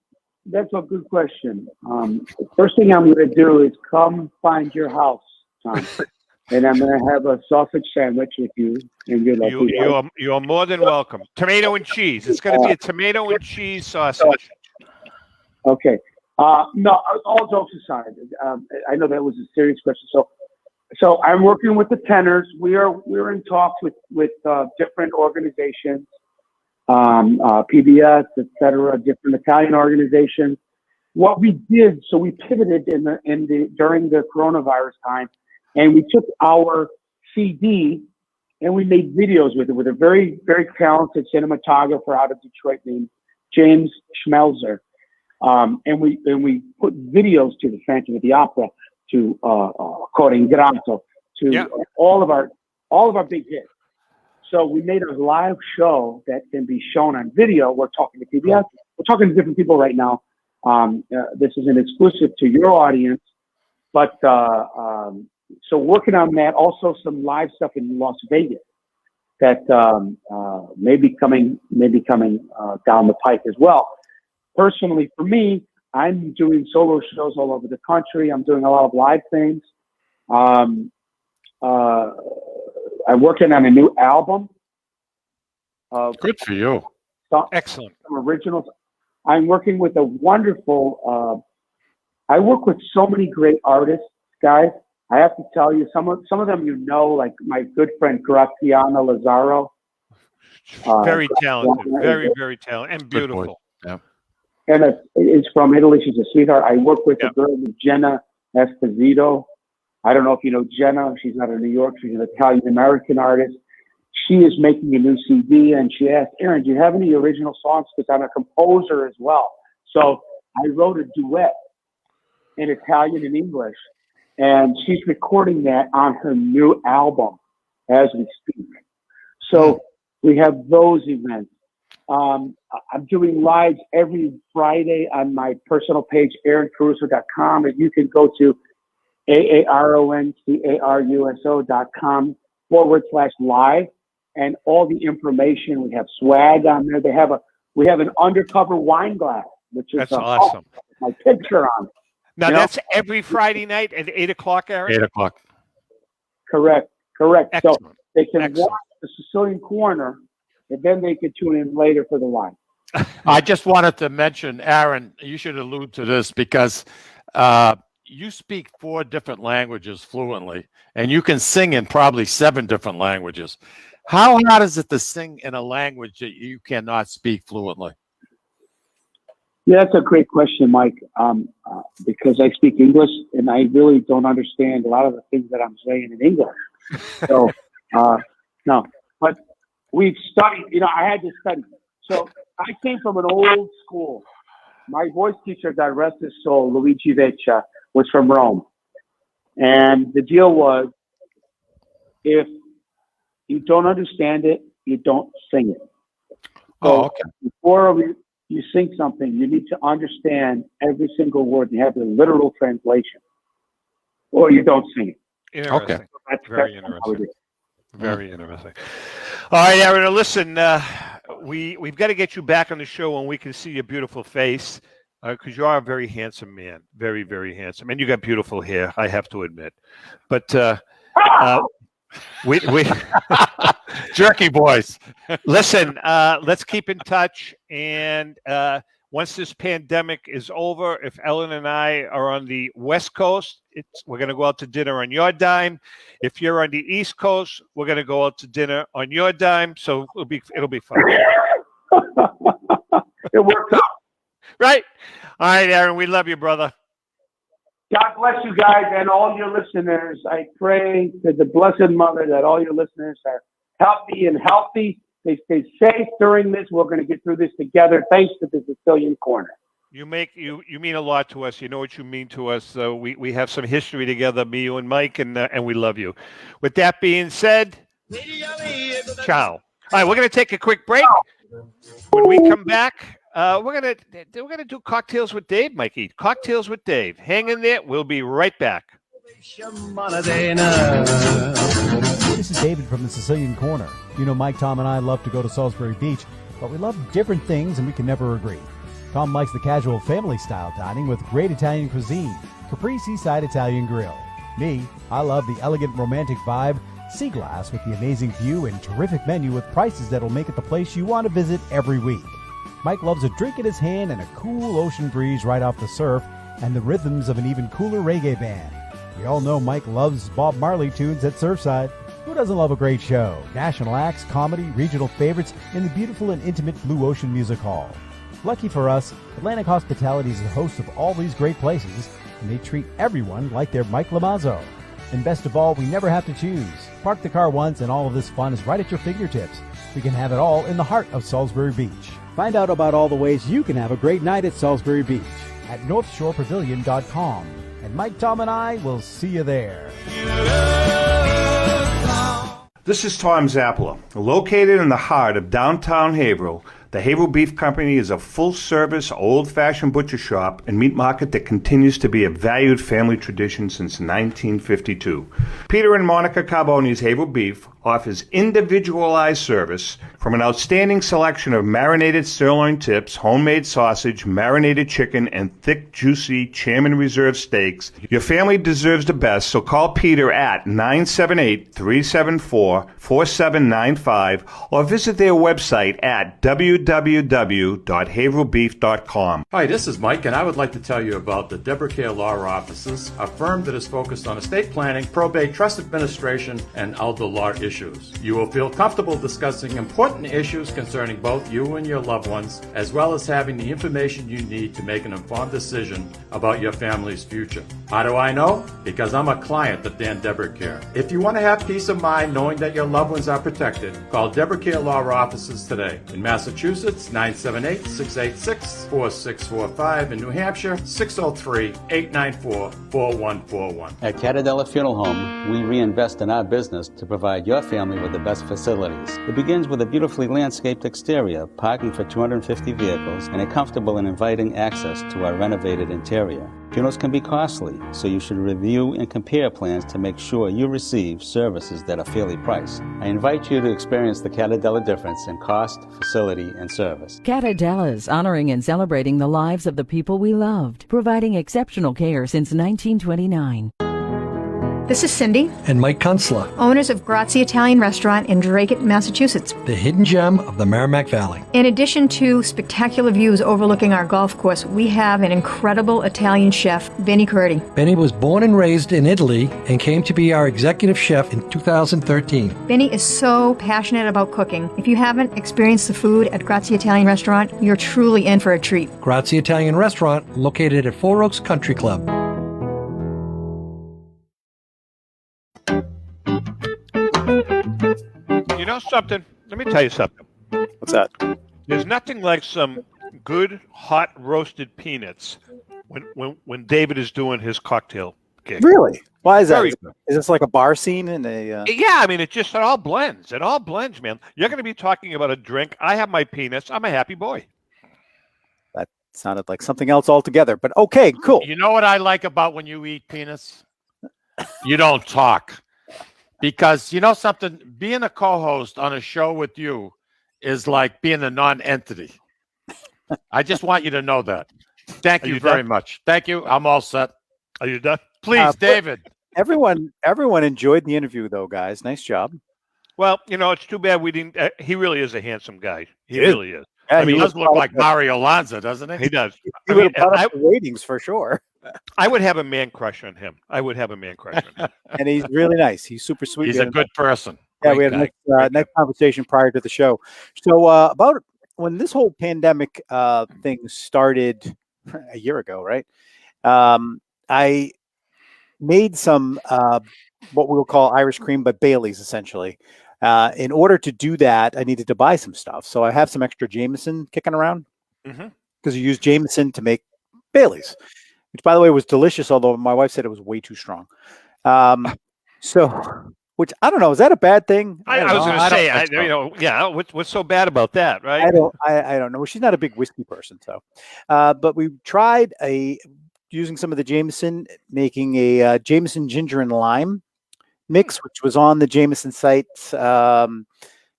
Speaker 4: that's a good question. The first thing I'm going to do is come find your house, Tom, and I'm going to have a sausage sandwich with you. And
Speaker 6: you're more than welcome. Tomato and cheese. It's going to be a tomato and cheese sausage.
Speaker 4: Okay. No, all jokes aside, I know that was a serious question. So I'm working with the Tenors. We're in talks with different organizations, PBS, etc., different Italian organizations. What we did, so we pivoted during the coronavirus time, and we took our CD and we made videos with it with a very, very talented cinematographer out of Detroit named James Schmelzer. And we put videos to the Phantom of the Opera, to Cor Ingrato, to all of our big hits. So we made a live show that can be shown on video. We're talking to PBS. We're talking to different people right now. This is an exclusive to your audience, but so working on that. Also, some live stuff in Las Vegas that may be coming down the pike as well. Personally, for me, I'm doing solo shows all over the country. I'm doing a lot of live things. I'm working on a new album.
Speaker 7: Good for you.
Speaker 6: Excellent.
Speaker 4: Some originals. I'm working with a wonderful. I work with so many great artists, guys. I have to tell you, some of them like my good friend Graziano Lazaro.
Speaker 6: Very talented, very, very talented, and beautiful.
Speaker 7: Yeah.
Speaker 4: And it's from Italy. She's a sweetheart. I work with a girl named Jenna Esposito. I don't know if you know Jenna. She's not in New York. She's an Italian-American artist. She is making a new CD, and she asked, Aaron, do you have any original songs? Because I'm a composer as well. So I wrote a duet in Italian and English, and she's recording that on her new album as we speak. So we have those events. I'm doing lives every Friday on my personal page, aaroncaruso.com, and you can go to aaroncaruso.com/live, and all the information. We have swag on there. We have an undercover wine glass, which is
Speaker 6: awesome.
Speaker 4: My picture on it.
Speaker 6: Now that's every Friday night at 8:00, Aaron?
Speaker 7: 8:00.
Speaker 4: Correct.
Speaker 6: Excellent.
Speaker 4: So they can watch the Sicilian Corner, and then they could tune in later for the wine.
Speaker 7: I just wanted to mention, Aaron, you should allude to this because you speak 4 different languages fluently, and you can sing in probably 7 different languages. How hard is it to sing in a language that you cannot speak fluently?
Speaker 4: Yeah, that's a great question, Mike. Because I speak English and I really don't understand a lot of the things that I'm saying in English. So, no, but we've studied. I had to study. So I came from an old school. My voice teacher, God rest his soul, Luigi Vecchia, was from Rome, and the deal was, if you don't understand it, you don't sing it. So
Speaker 7: okay.
Speaker 4: Before you sing something, you need to understand every single word. You have the literal translation, or you don't sing it.
Speaker 6: Interesting.
Speaker 4: Okay. So
Speaker 6: Very interesting. Very interesting. All right, Aaron, listen, we've got to get you back on the show when we can see your beautiful face, because you are a very handsome man. Very, very handsome. And you got beautiful hair, I have to admit. But we
Speaker 7: jerky boys.
Speaker 6: Listen, let's keep in touch. And once this pandemic is over, if Ellen and I are on the West Coast, we're going to go out to dinner on your dime. If you're on the East Coast, we're going to go out to dinner on your dime. So it'll be fun.
Speaker 4: It worked out.
Speaker 6: Right. All right, Aaron, we love you, brother.
Speaker 4: God bless you guys and all your listeners. I pray to the Blessed Mother that all your listeners are healthy. They stay safe during this. We're going to get through this together. Thanks to the Sicilian Corner.
Speaker 6: You mean a lot to us. You know what you mean to us. We have some history together, me, you, and Mike, and we love you. With that being said, ciao. All right, we're going to take a quick break. When we come back, we're gonna do Cocktails with Dave, Mikey. Cocktails with Dave. Hang in there. We'll be right back.
Speaker 16: This is David from the Sicilian Corner. You know, Mike, Tom, and I love to go to Salisbury Beach, but we love different things and we can never agree. Tom likes the casual family-style dining with great Italian cuisine, Capri Seaside Italian Grill. Me, I love the elegant romantic vibe, Sea Glass with the amazing view and terrific menu with prices that'll make it the place you want to visit every week. Mike loves a drink in his hand and a cool ocean breeze right off the surf and the rhythms of an even cooler reggae band. We all know Mike loves Bob Marley tunes at Surfside. Who doesn't love a great show? National acts, comedy, regional favorites in the beautiful and intimate Blue Ocean Music Hall. Lucky for us, Atlantic Hospitality is the host of all these great places, and they treat everyone like they're Mike Lamazzo. And best of all, we never have to choose. Park the car once and all of this fun is right at your fingertips. We can have it all in the heart of Salisbury Beach. Find out about all the ways you can have a great night at Salisbury Beach at NorthshorePavilion.com. And Mike, Tom, and I will see you there.
Speaker 17: This is Tom Zappala. Located in the heart of downtown Haverhill, the Haverhill Beef Company is a full-service, old-fashioned butcher shop and meat market that continues to be a valued family tradition since 1952. Peter and Monica Carboni's Haverhill Beef offers individualized service from an outstanding selection of marinated sirloin tips, homemade sausage, marinated chicken, and thick, juicy Chairman Reserve steaks. Your family deserves the best, so call Peter at 978-374-4795 or visit their website at www.haverhillbeef.com.
Speaker 7: Hi, this is Mike, and I would like to tell you about the Deborah Care Law Offices, a firm that is focused on estate planning, probate, trust administration, and elder law issues. You will feel comfortable discussing important issues concerning both you and your loved ones, as well as having the information you need to make an informed decision about your family's future. How do I know? Because I'm a client of Dan Deborah Care. If you want to have peace of mind knowing that your loved ones are protected, call Deborah Care Law Offices today. In Massachusetts, 978-686-4645. In New Hampshire, 603-894-4141.
Speaker 18: At Catadella Funeral Home, we reinvest in our business to provide your family with the best facilities. It begins with a beautifully landscaped exterior, parking for 250 vehicles, and a comfortable and inviting access to our renovated interior. Funerals can be costly, so you should review and compare plans to make sure you receive services that are fairly priced. I invite you to experience the Catadella difference in cost, facility, and service.
Speaker 19: Catadella's honoring and celebrating the lives of the people we loved, providing exceptional care since 1929.
Speaker 14: This is Cindy,
Speaker 15: and Mike Kunstler,
Speaker 14: owners of Grazie Italian Restaurant in Dracut, Massachusetts.
Speaker 15: the hidden gem of the Merrimack Valley.
Speaker 14: In addition to spectacular views overlooking our golf course, we have an incredible Italian chef, Benny Curti.
Speaker 15: Benny was born and raised in Italy and came to be our executive chef in 2013.
Speaker 14: Benny is so passionate about cooking. If you haven't experienced the food at Grazie Italian Restaurant, you're truly in for a treat.
Speaker 15: Grazie Italian Restaurant, located at Four Oaks Country Club.
Speaker 6: You know something? Let me tell you something.
Speaker 1: What's that?
Speaker 6: There's nothing like some good hot roasted peanuts when David is doing his cocktail gig.
Speaker 1: Really? Why is that?
Speaker 6: Very
Speaker 1: Is this like a bar scene in a?
Speaker 6: Yeah, I mean, it all blends. It all blends, man. You're going to be talking about a drink. I have my peanuts. I'm a happy boy.
Speaker 1: That sounded like something else altogether. But okay, cool.
Speaker 7: You know what I like about when you eat peanuts? You don't talk. Because you know something, being a co-host on a show with you is like being a non-entity. I just want you to know that. Thank you very much. Thank you. I'm all set.
Speaker 6: Are you done?
Speaker 7: Please, David.
Speaker 1: Everyone enjoyed the interview, though, guys. Nice job.
Speaker 6: Well, you know, it's too bad we didn't. He really is a handsome guy. He really is.
Speaker 1: Yeah,
Speaker 7: I mean, he does look like Mario Lanza, doesn't he?
Speaker 6: He does.
Speaker 1: He would have brought up the ratings for sure.
Speaker 6: I would have a man crush on him. And
Speaker 1: he's really nice. He's super sweet.
Speaker 7: He's a good person.
Speaker 1: Yeah,
Speaker 7: Great
Speaker 1: we had a nice conversation prior to the show. So about when this whole pandemic thing started a year ago, right? I made some what we'll call Irish cream, but Bailey's essentially. In order to do that, I needed to buy some stuff. So I have some extra Jameson kicking around because you use Jameson to make Bailey's, which, by the way, was delicious, although my wife said it was way too strong. Which I don't know. Is that a bad thing?
Speaker 6: I was going to say, what's so bad about that, right?
Speaker 1: I don't know. She's not a big whiskey person, so. But we tried using some of the Jameson, making a Jameson ginger and lime mix, which was on the Jameson site. I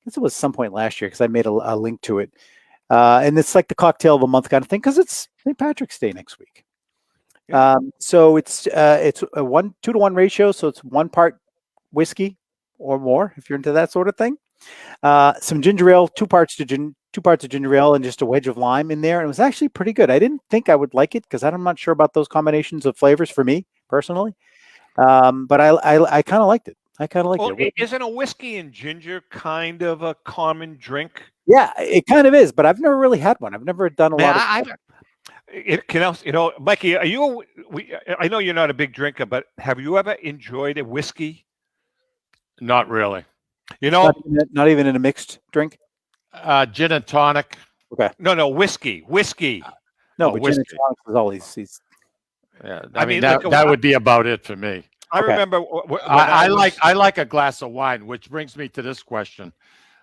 Speaker 1: guess it was some point last year because I made a link to it. And it's like the cocktail of the month kind of thing because it's St. Patrick's Day next week. So it's a 2-to-1 ratio. So it's 1 part whiskey or more if you're into that sort of thing. Some ginger ale, 2 parts of ginger ale, and just a wedge of lime in there. And it was actually pretty good. I didn't think I would like it because I'm not sure about those combinations of flavors for me personally. But I kind of liked it. It.
Speaker 6: Isn't a whiskey and ginger kind of a common drink?
Speaker 1: Yeah, it kind of is. But I've never really had one. I've never done a lot of.
Speaker 6: Mikey, I know you're not a big drinker, but have you ever enjoyed a whiskey?
Speaker 7: Not really.
Speaker 6: You know,
Speaker 1: not even in a mixed drink.
Speaker 7: Gin and tonic.
Speaker 1: Okay.
Speaker 6: No, whiskey.
Speaker 1: No, but
Speaker 7: whiskey.
Speaker 1: gin and tonic is always.
Speaker 7: Yeah, I mean that would be about it for me.
Speaker 6: I remember.
Speaker 7: I like a glass of wine, which brings me to this question.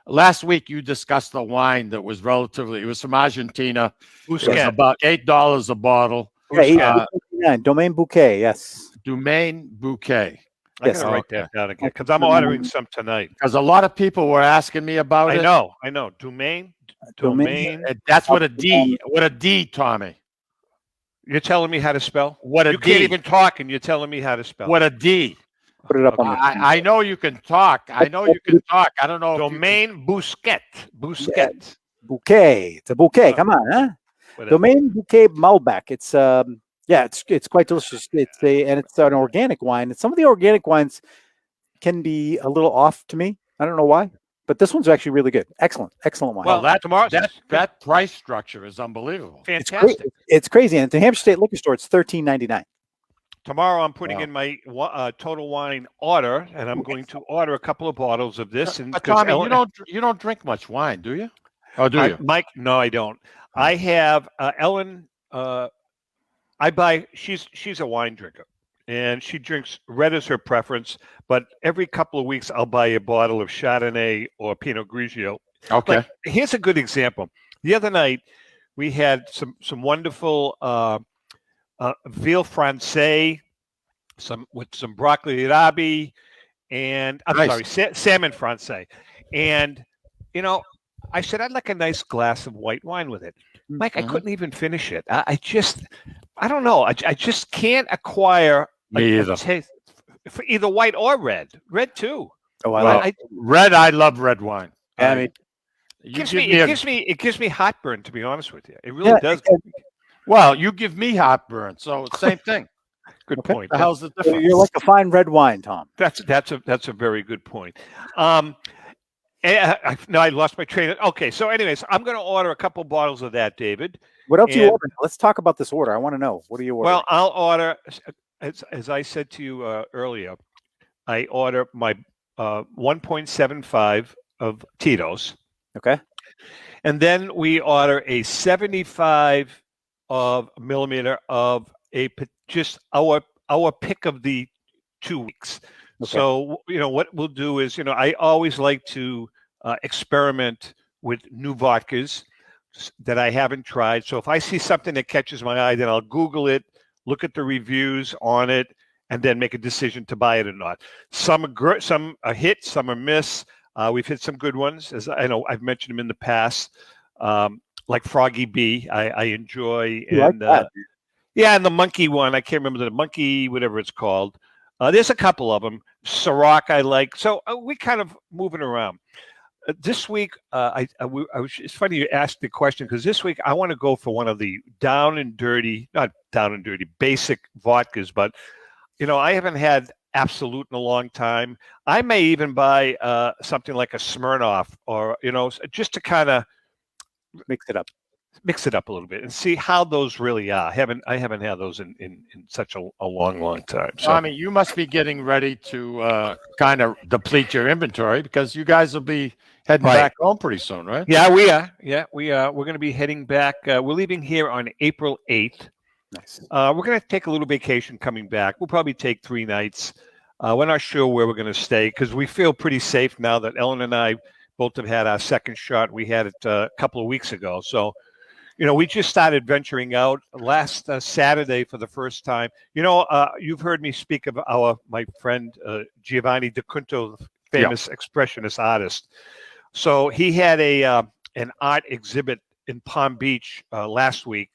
Speaker 7: Last week you discussed the wine that was it was from Argentina. It was about $8 a bottle.
Speaker 1: Yeah, Domaine Bouquet, yes.
Speaker 7: Domaine Bouquet.
Speaker 6: I gotta write that down again because I'm ordering some tonight.
Speaker 7: Because a lot of people were asking me about it.
Speaker 6: I know. Domaine.
Speaker 7: That's what a D, Tommy.
Speaker 6: You're telling me how to spell?
Speaker 7: What a
Speaker 6: you
Speaker 7: D.
Speaker 6: Can't even talk, and you're telling me how to spell.
Speaker 7: What a D.
Speaker 1: Put it up on.
Speaker 7: I know you can talk. I don't know.
Speaker 6: Domaine Bousquet.
Speaker 1: Yeah. Bouquet. It's a bouquet. Come on, huh? Whatever. Domaine Bouquet Malbec. It's it's quite delicious. It's an organic wine. And some of the organic wines can be a little off to me. I don't know why, but this one's actually really good. Excellent wine.
Speaker 7: Well, that price structure is unbelievable.
Speaker 6: Fantastic.
Speaker 1: It's crazy. And at the Hampshire State Liquor Store, it's $13.99.
Speaker 6: Tomorrow, I'm putting in my Total Wine order, and I'm going to order a couple of bottles of this. And
Speaker 7: Tommy, you don't drink much wine, do you? Oh, do you,
Speaker 6: Mike? No, I don't. I have Ellen. I buy. She's a wine drinker, and she drinks red as her preference. But every couple of weeks, I'll buy a bottle of Chardonnay or Pinot Grigio.
Speaker 7: Okay.
Speaker 6: Like, here's a good example. The other night, we had some wonderful veal francais, with some broccoli arabi, and salmon francais. And I said I'd like a nice glass of white wine with it. Mike, I couldn't even finish it. I don't know. I just can't acquire
Speaker 7: Me either.
Speaker 6: a taste for either white or red. Red too.
Speaker 1: Oh,
Speaker 7: red. I love red wine.
Speaker 1: I mean,
Speaker 6: It gives me heartburn, to be honest with you. It really does.
Speaker 7: Well, you give me heartburn, so same thing.
Speaker 6: Good point.
Speaker 7: The hell's the
Speaker 1: So
Speaker 7: difference?
Speaker 1: you're like a fine red wine, Tom.
Speaker 6: That's a very good point. I lost my train. Okay, so anyways, I'm going to order a couple bottles of that, David.
Speaker 1: What else you order? Let's talk about this order. I want to know. What are you ordering?
Speaker 6: Well, I'll order, as I said to you earlier, I order my 1.75 of Tito's.
Speaker 1: Okay.
Speaker 6: And then we order a 75 of millimeter of just our pick of the 2 weeks. Okay. So, what we'll do is, I always like to experiment with new vodkas that I haven't tried. So if I see something that catches my eye, then I'll Google it, look at the reviews on it, and then make a decision to buy it or not. Some are hit, some are miss. We've hit some good ones, as I know I've mentioned them in the past, like Froggy B. I enjoy, and and the monkey one. I can't remember the monkey, whatever it's called. There's a couple of them. Ciroc I like. So we kind of moving around. This week, it's funny you asked the question, because this week I want to go for one of the not down and dirty, basic vodkas, but I haven't had Absolute in a long time. I may even buy something like a Smirnoff, or just to kind of
Speaker 1: mix it up
Speaker 6: a little bit and see how those really are. I haven't had those in such a long time. So
Speaker 7: I mean, you must be getting ready to kind of deplete your inventory, because you guys will be heading back home pretty soon, right?
Speaker 6: Yeah, we are. We're going to be heading back. We're leaving here on April 8th.
Speaker 1: Nice.
Speaker 6: We're going to take a little vacation coming back. We'll probably take 3 nights. We're not sure where we're going to stay, because we feel pretty safe now that Ellen and I both have had our second shot. We had it a couple of weeks ago. So, we just started venturing out last Saturday for the first time. You've heard me speak of my friend Giovanni De Cunto, famous expressionist artist. So he had an art exhibit in Palm Beach last week.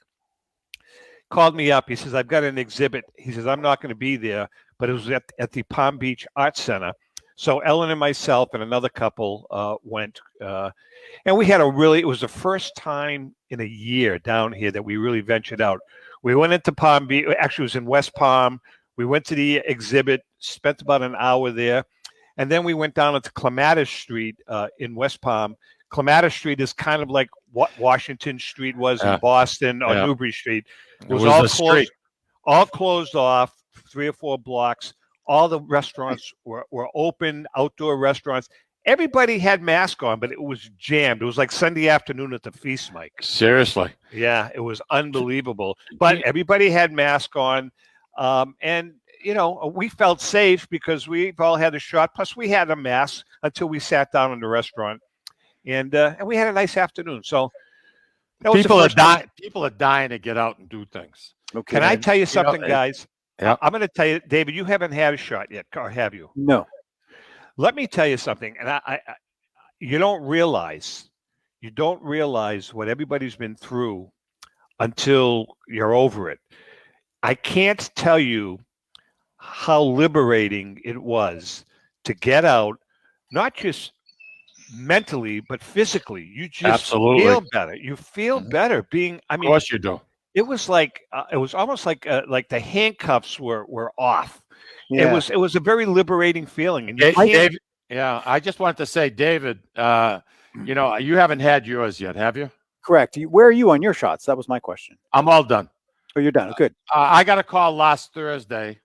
Speaker 6: Called me up. He says, I've got an exhibit. He says, I'm not going to be there, but it was at the Palm Beach Art Center. So Ellen and myself and another couple went. And we had it was the first time in a year down here that we really ventured out. We went into Palm Beach. Actually, it was in West Palm. We went to the exhibit, spent about an hour there. And then we went down into Clematis Street in West Palm. Clematis Street is kind of like what Washington Street was in Boston, or Newbury Street. It was all closed off, 3 or 4 blocks. All the restaurants were open, outdoor restaurants. Everybody had masks on, but it was jammed. It was like Sunday afternoon at the feast, Mike.
Speaker 7: Seriously.
Speaker 6: Yeah, it was unbelievable. But everybody had masks on. And, we felt safe because we've all had a shot. Plus, we had a mask until we sat down in the restaurant. And we had a nice afternoon. So
Speaker 7: people are dying to get out and do things.
Speaker 6: Okay. Can I tell you something, guys? Yeah. I'm going to tell you, David, you haven't had a shot yet, or have you?
Speaker 1: No.
Speaker 6: Let me tell you something. And you don't realize what everybody's been through until you're over it. I can't tell you how liberating it was to get out, not just mentally, but physically. You just feel better. You feel better being,
Speaker 7: of course you do.
Speaker 6: It was like, it was almost like the handcuffs were off.
Speaker 1: Yeah.
Speaker 6: It was a very liberating feeling. And
Speaker 7: David, I just wanted to say, David, you haven't had yours yet, have you?
Speaker 1: Correct. Where are you on your shots? That was my question.
Speaker 7: I'm all done.
Speaker 1: Oh, you're done. Good.
Speaker 7: I got a call last Thursday,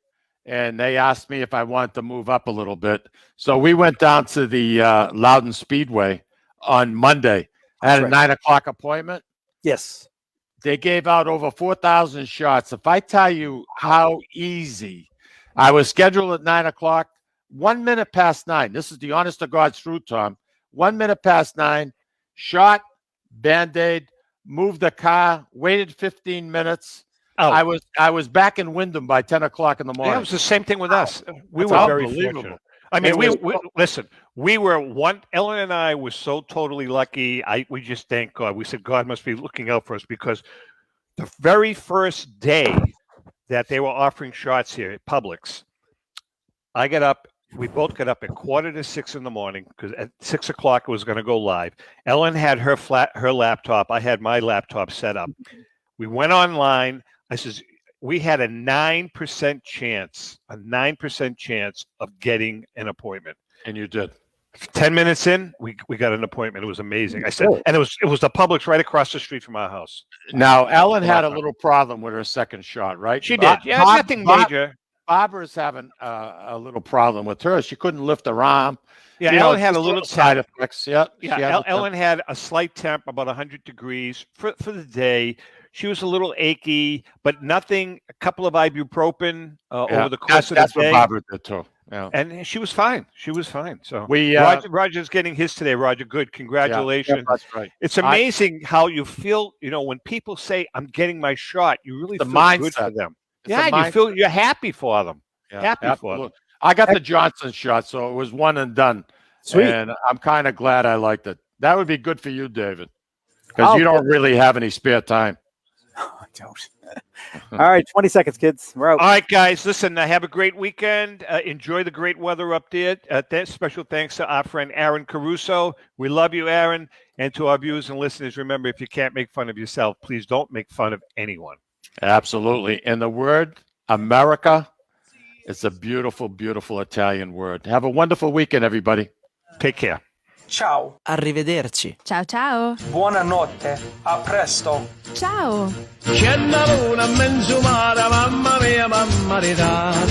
Speaker 7: and they asked me if I wanted to move up a little bit. So we went down to the Loudon Speedway on Monday. I had a 9 o'clock appointment.
Speaker 1: Yes.
Speaker 7: They gave out over 4,000 shots. If I tell you how easy, I was scheduled at 9 o'clock, 1 minute past 9. This is the honest to God's truth, Tom. 1 minute past 9, shot, Band-Aid, moved the car, waited 15 minutes. Oh. I was back in Wyndham by 10 o'clock in the morning.
Speaker 6: Yeah, it was the same thing with us. We were very fortunate. I mean, listen, Ellen and I were so totally lucky. We just thank God. We said, God must be looking out for us, because the very first day that they were offering shots here at Publix, I got up. We both got up at 5:45 in the morning because at 6 o'clock it was going to go live. Ellen had her laptop. I had my laptop set up. We went online. I says, we had a 9% chance of getting an appointment.
Speaker 7: And you did.
Speaker 6: 10 minutes in, we got an appointment. It was amazing. I said, and it was the Publix right across the street from our house.
Speaker 7: Now, Ellen had a little problem with her second shot, right?
Speaker 6: She did. Yeah, it's nothing major.
Speaker 7: Barbara's having a little problem with her. She couldn't lift her arm.
Speaker 6: Yeah,
Speaker 7: You
Speaker 6: Ellen
Speaker 7: know,
Speaker 6: had a
Speaker 7: just
Speaker 6: little
Speaker 7: side
Speaker 6: temp.
Speaker 7: effects. Yeah,
Speaker 6: Yeah, Ellen had a slight temp, about 100 degrees for the day. She was a little achy, but nothing. A couple of ibuprofen over the course of the day.
Speaker 7: That's what Barbara did too. Yeah.
Speaker 6: And she was fine. She was fine. So
Speaker 7: We,
Speaker 6: Roger's getting his today. Roger, good. Congratulations.
Speaker 7: Yeah, that's right.
Speaker 6: It's amazing how you feel. You know, when people say, "I'm getting my shot," you really feel good for
Speaker 7: mindset.
Speaker 6: them.
Speaker 7: It's
Speaker 6: Yeah,
Speaker 7: the
Speaker 6: and you're happy for them.
Speaker 7: Yeah,
Speaker 6: Happy for
Speaker 7: absolutely.
Speaker 6: them.
Speaker 7: I got the Johnson shot, so it was one and done.
Speaker 1: Sweet.
Speaker 7: And I'm kind of glad I liked it. That would be good for you, David, because you don't really have any spare time.
Speaker 1: I don't. All right, 20 seconds, kids. We're out.
Speaker 6: All right, guys. Listen, have a great weekend. Enjoy the great weather up there. Special thanks to our friend Aaron Caruso. We love you, Aaron. And to our viewers and listeners, remember, if you can't make fun of yourself, please don't make fun of anyone.
Speaker 7: Absolutely. And the word America, it's a beautiful, beautiful Italian word. Have a wonderful weekend, everybody.
Speaker 6: Take care.
Speaker 20: Ciao.
Speaker 21: Arrivederci.
Speaker 20: Ciao ciao. Buonanotte. A presto.
Speaker 21: Ciao.
Speaker 12: C'è la luna in mezzo mare, mamma mia, mamma di dare.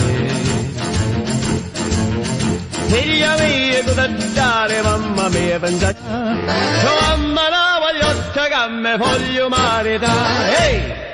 Speaker 12: Figlia mia, cosa dare, mamma mia, pensate. Mamma la voglio che me voglio maritare. Ehi!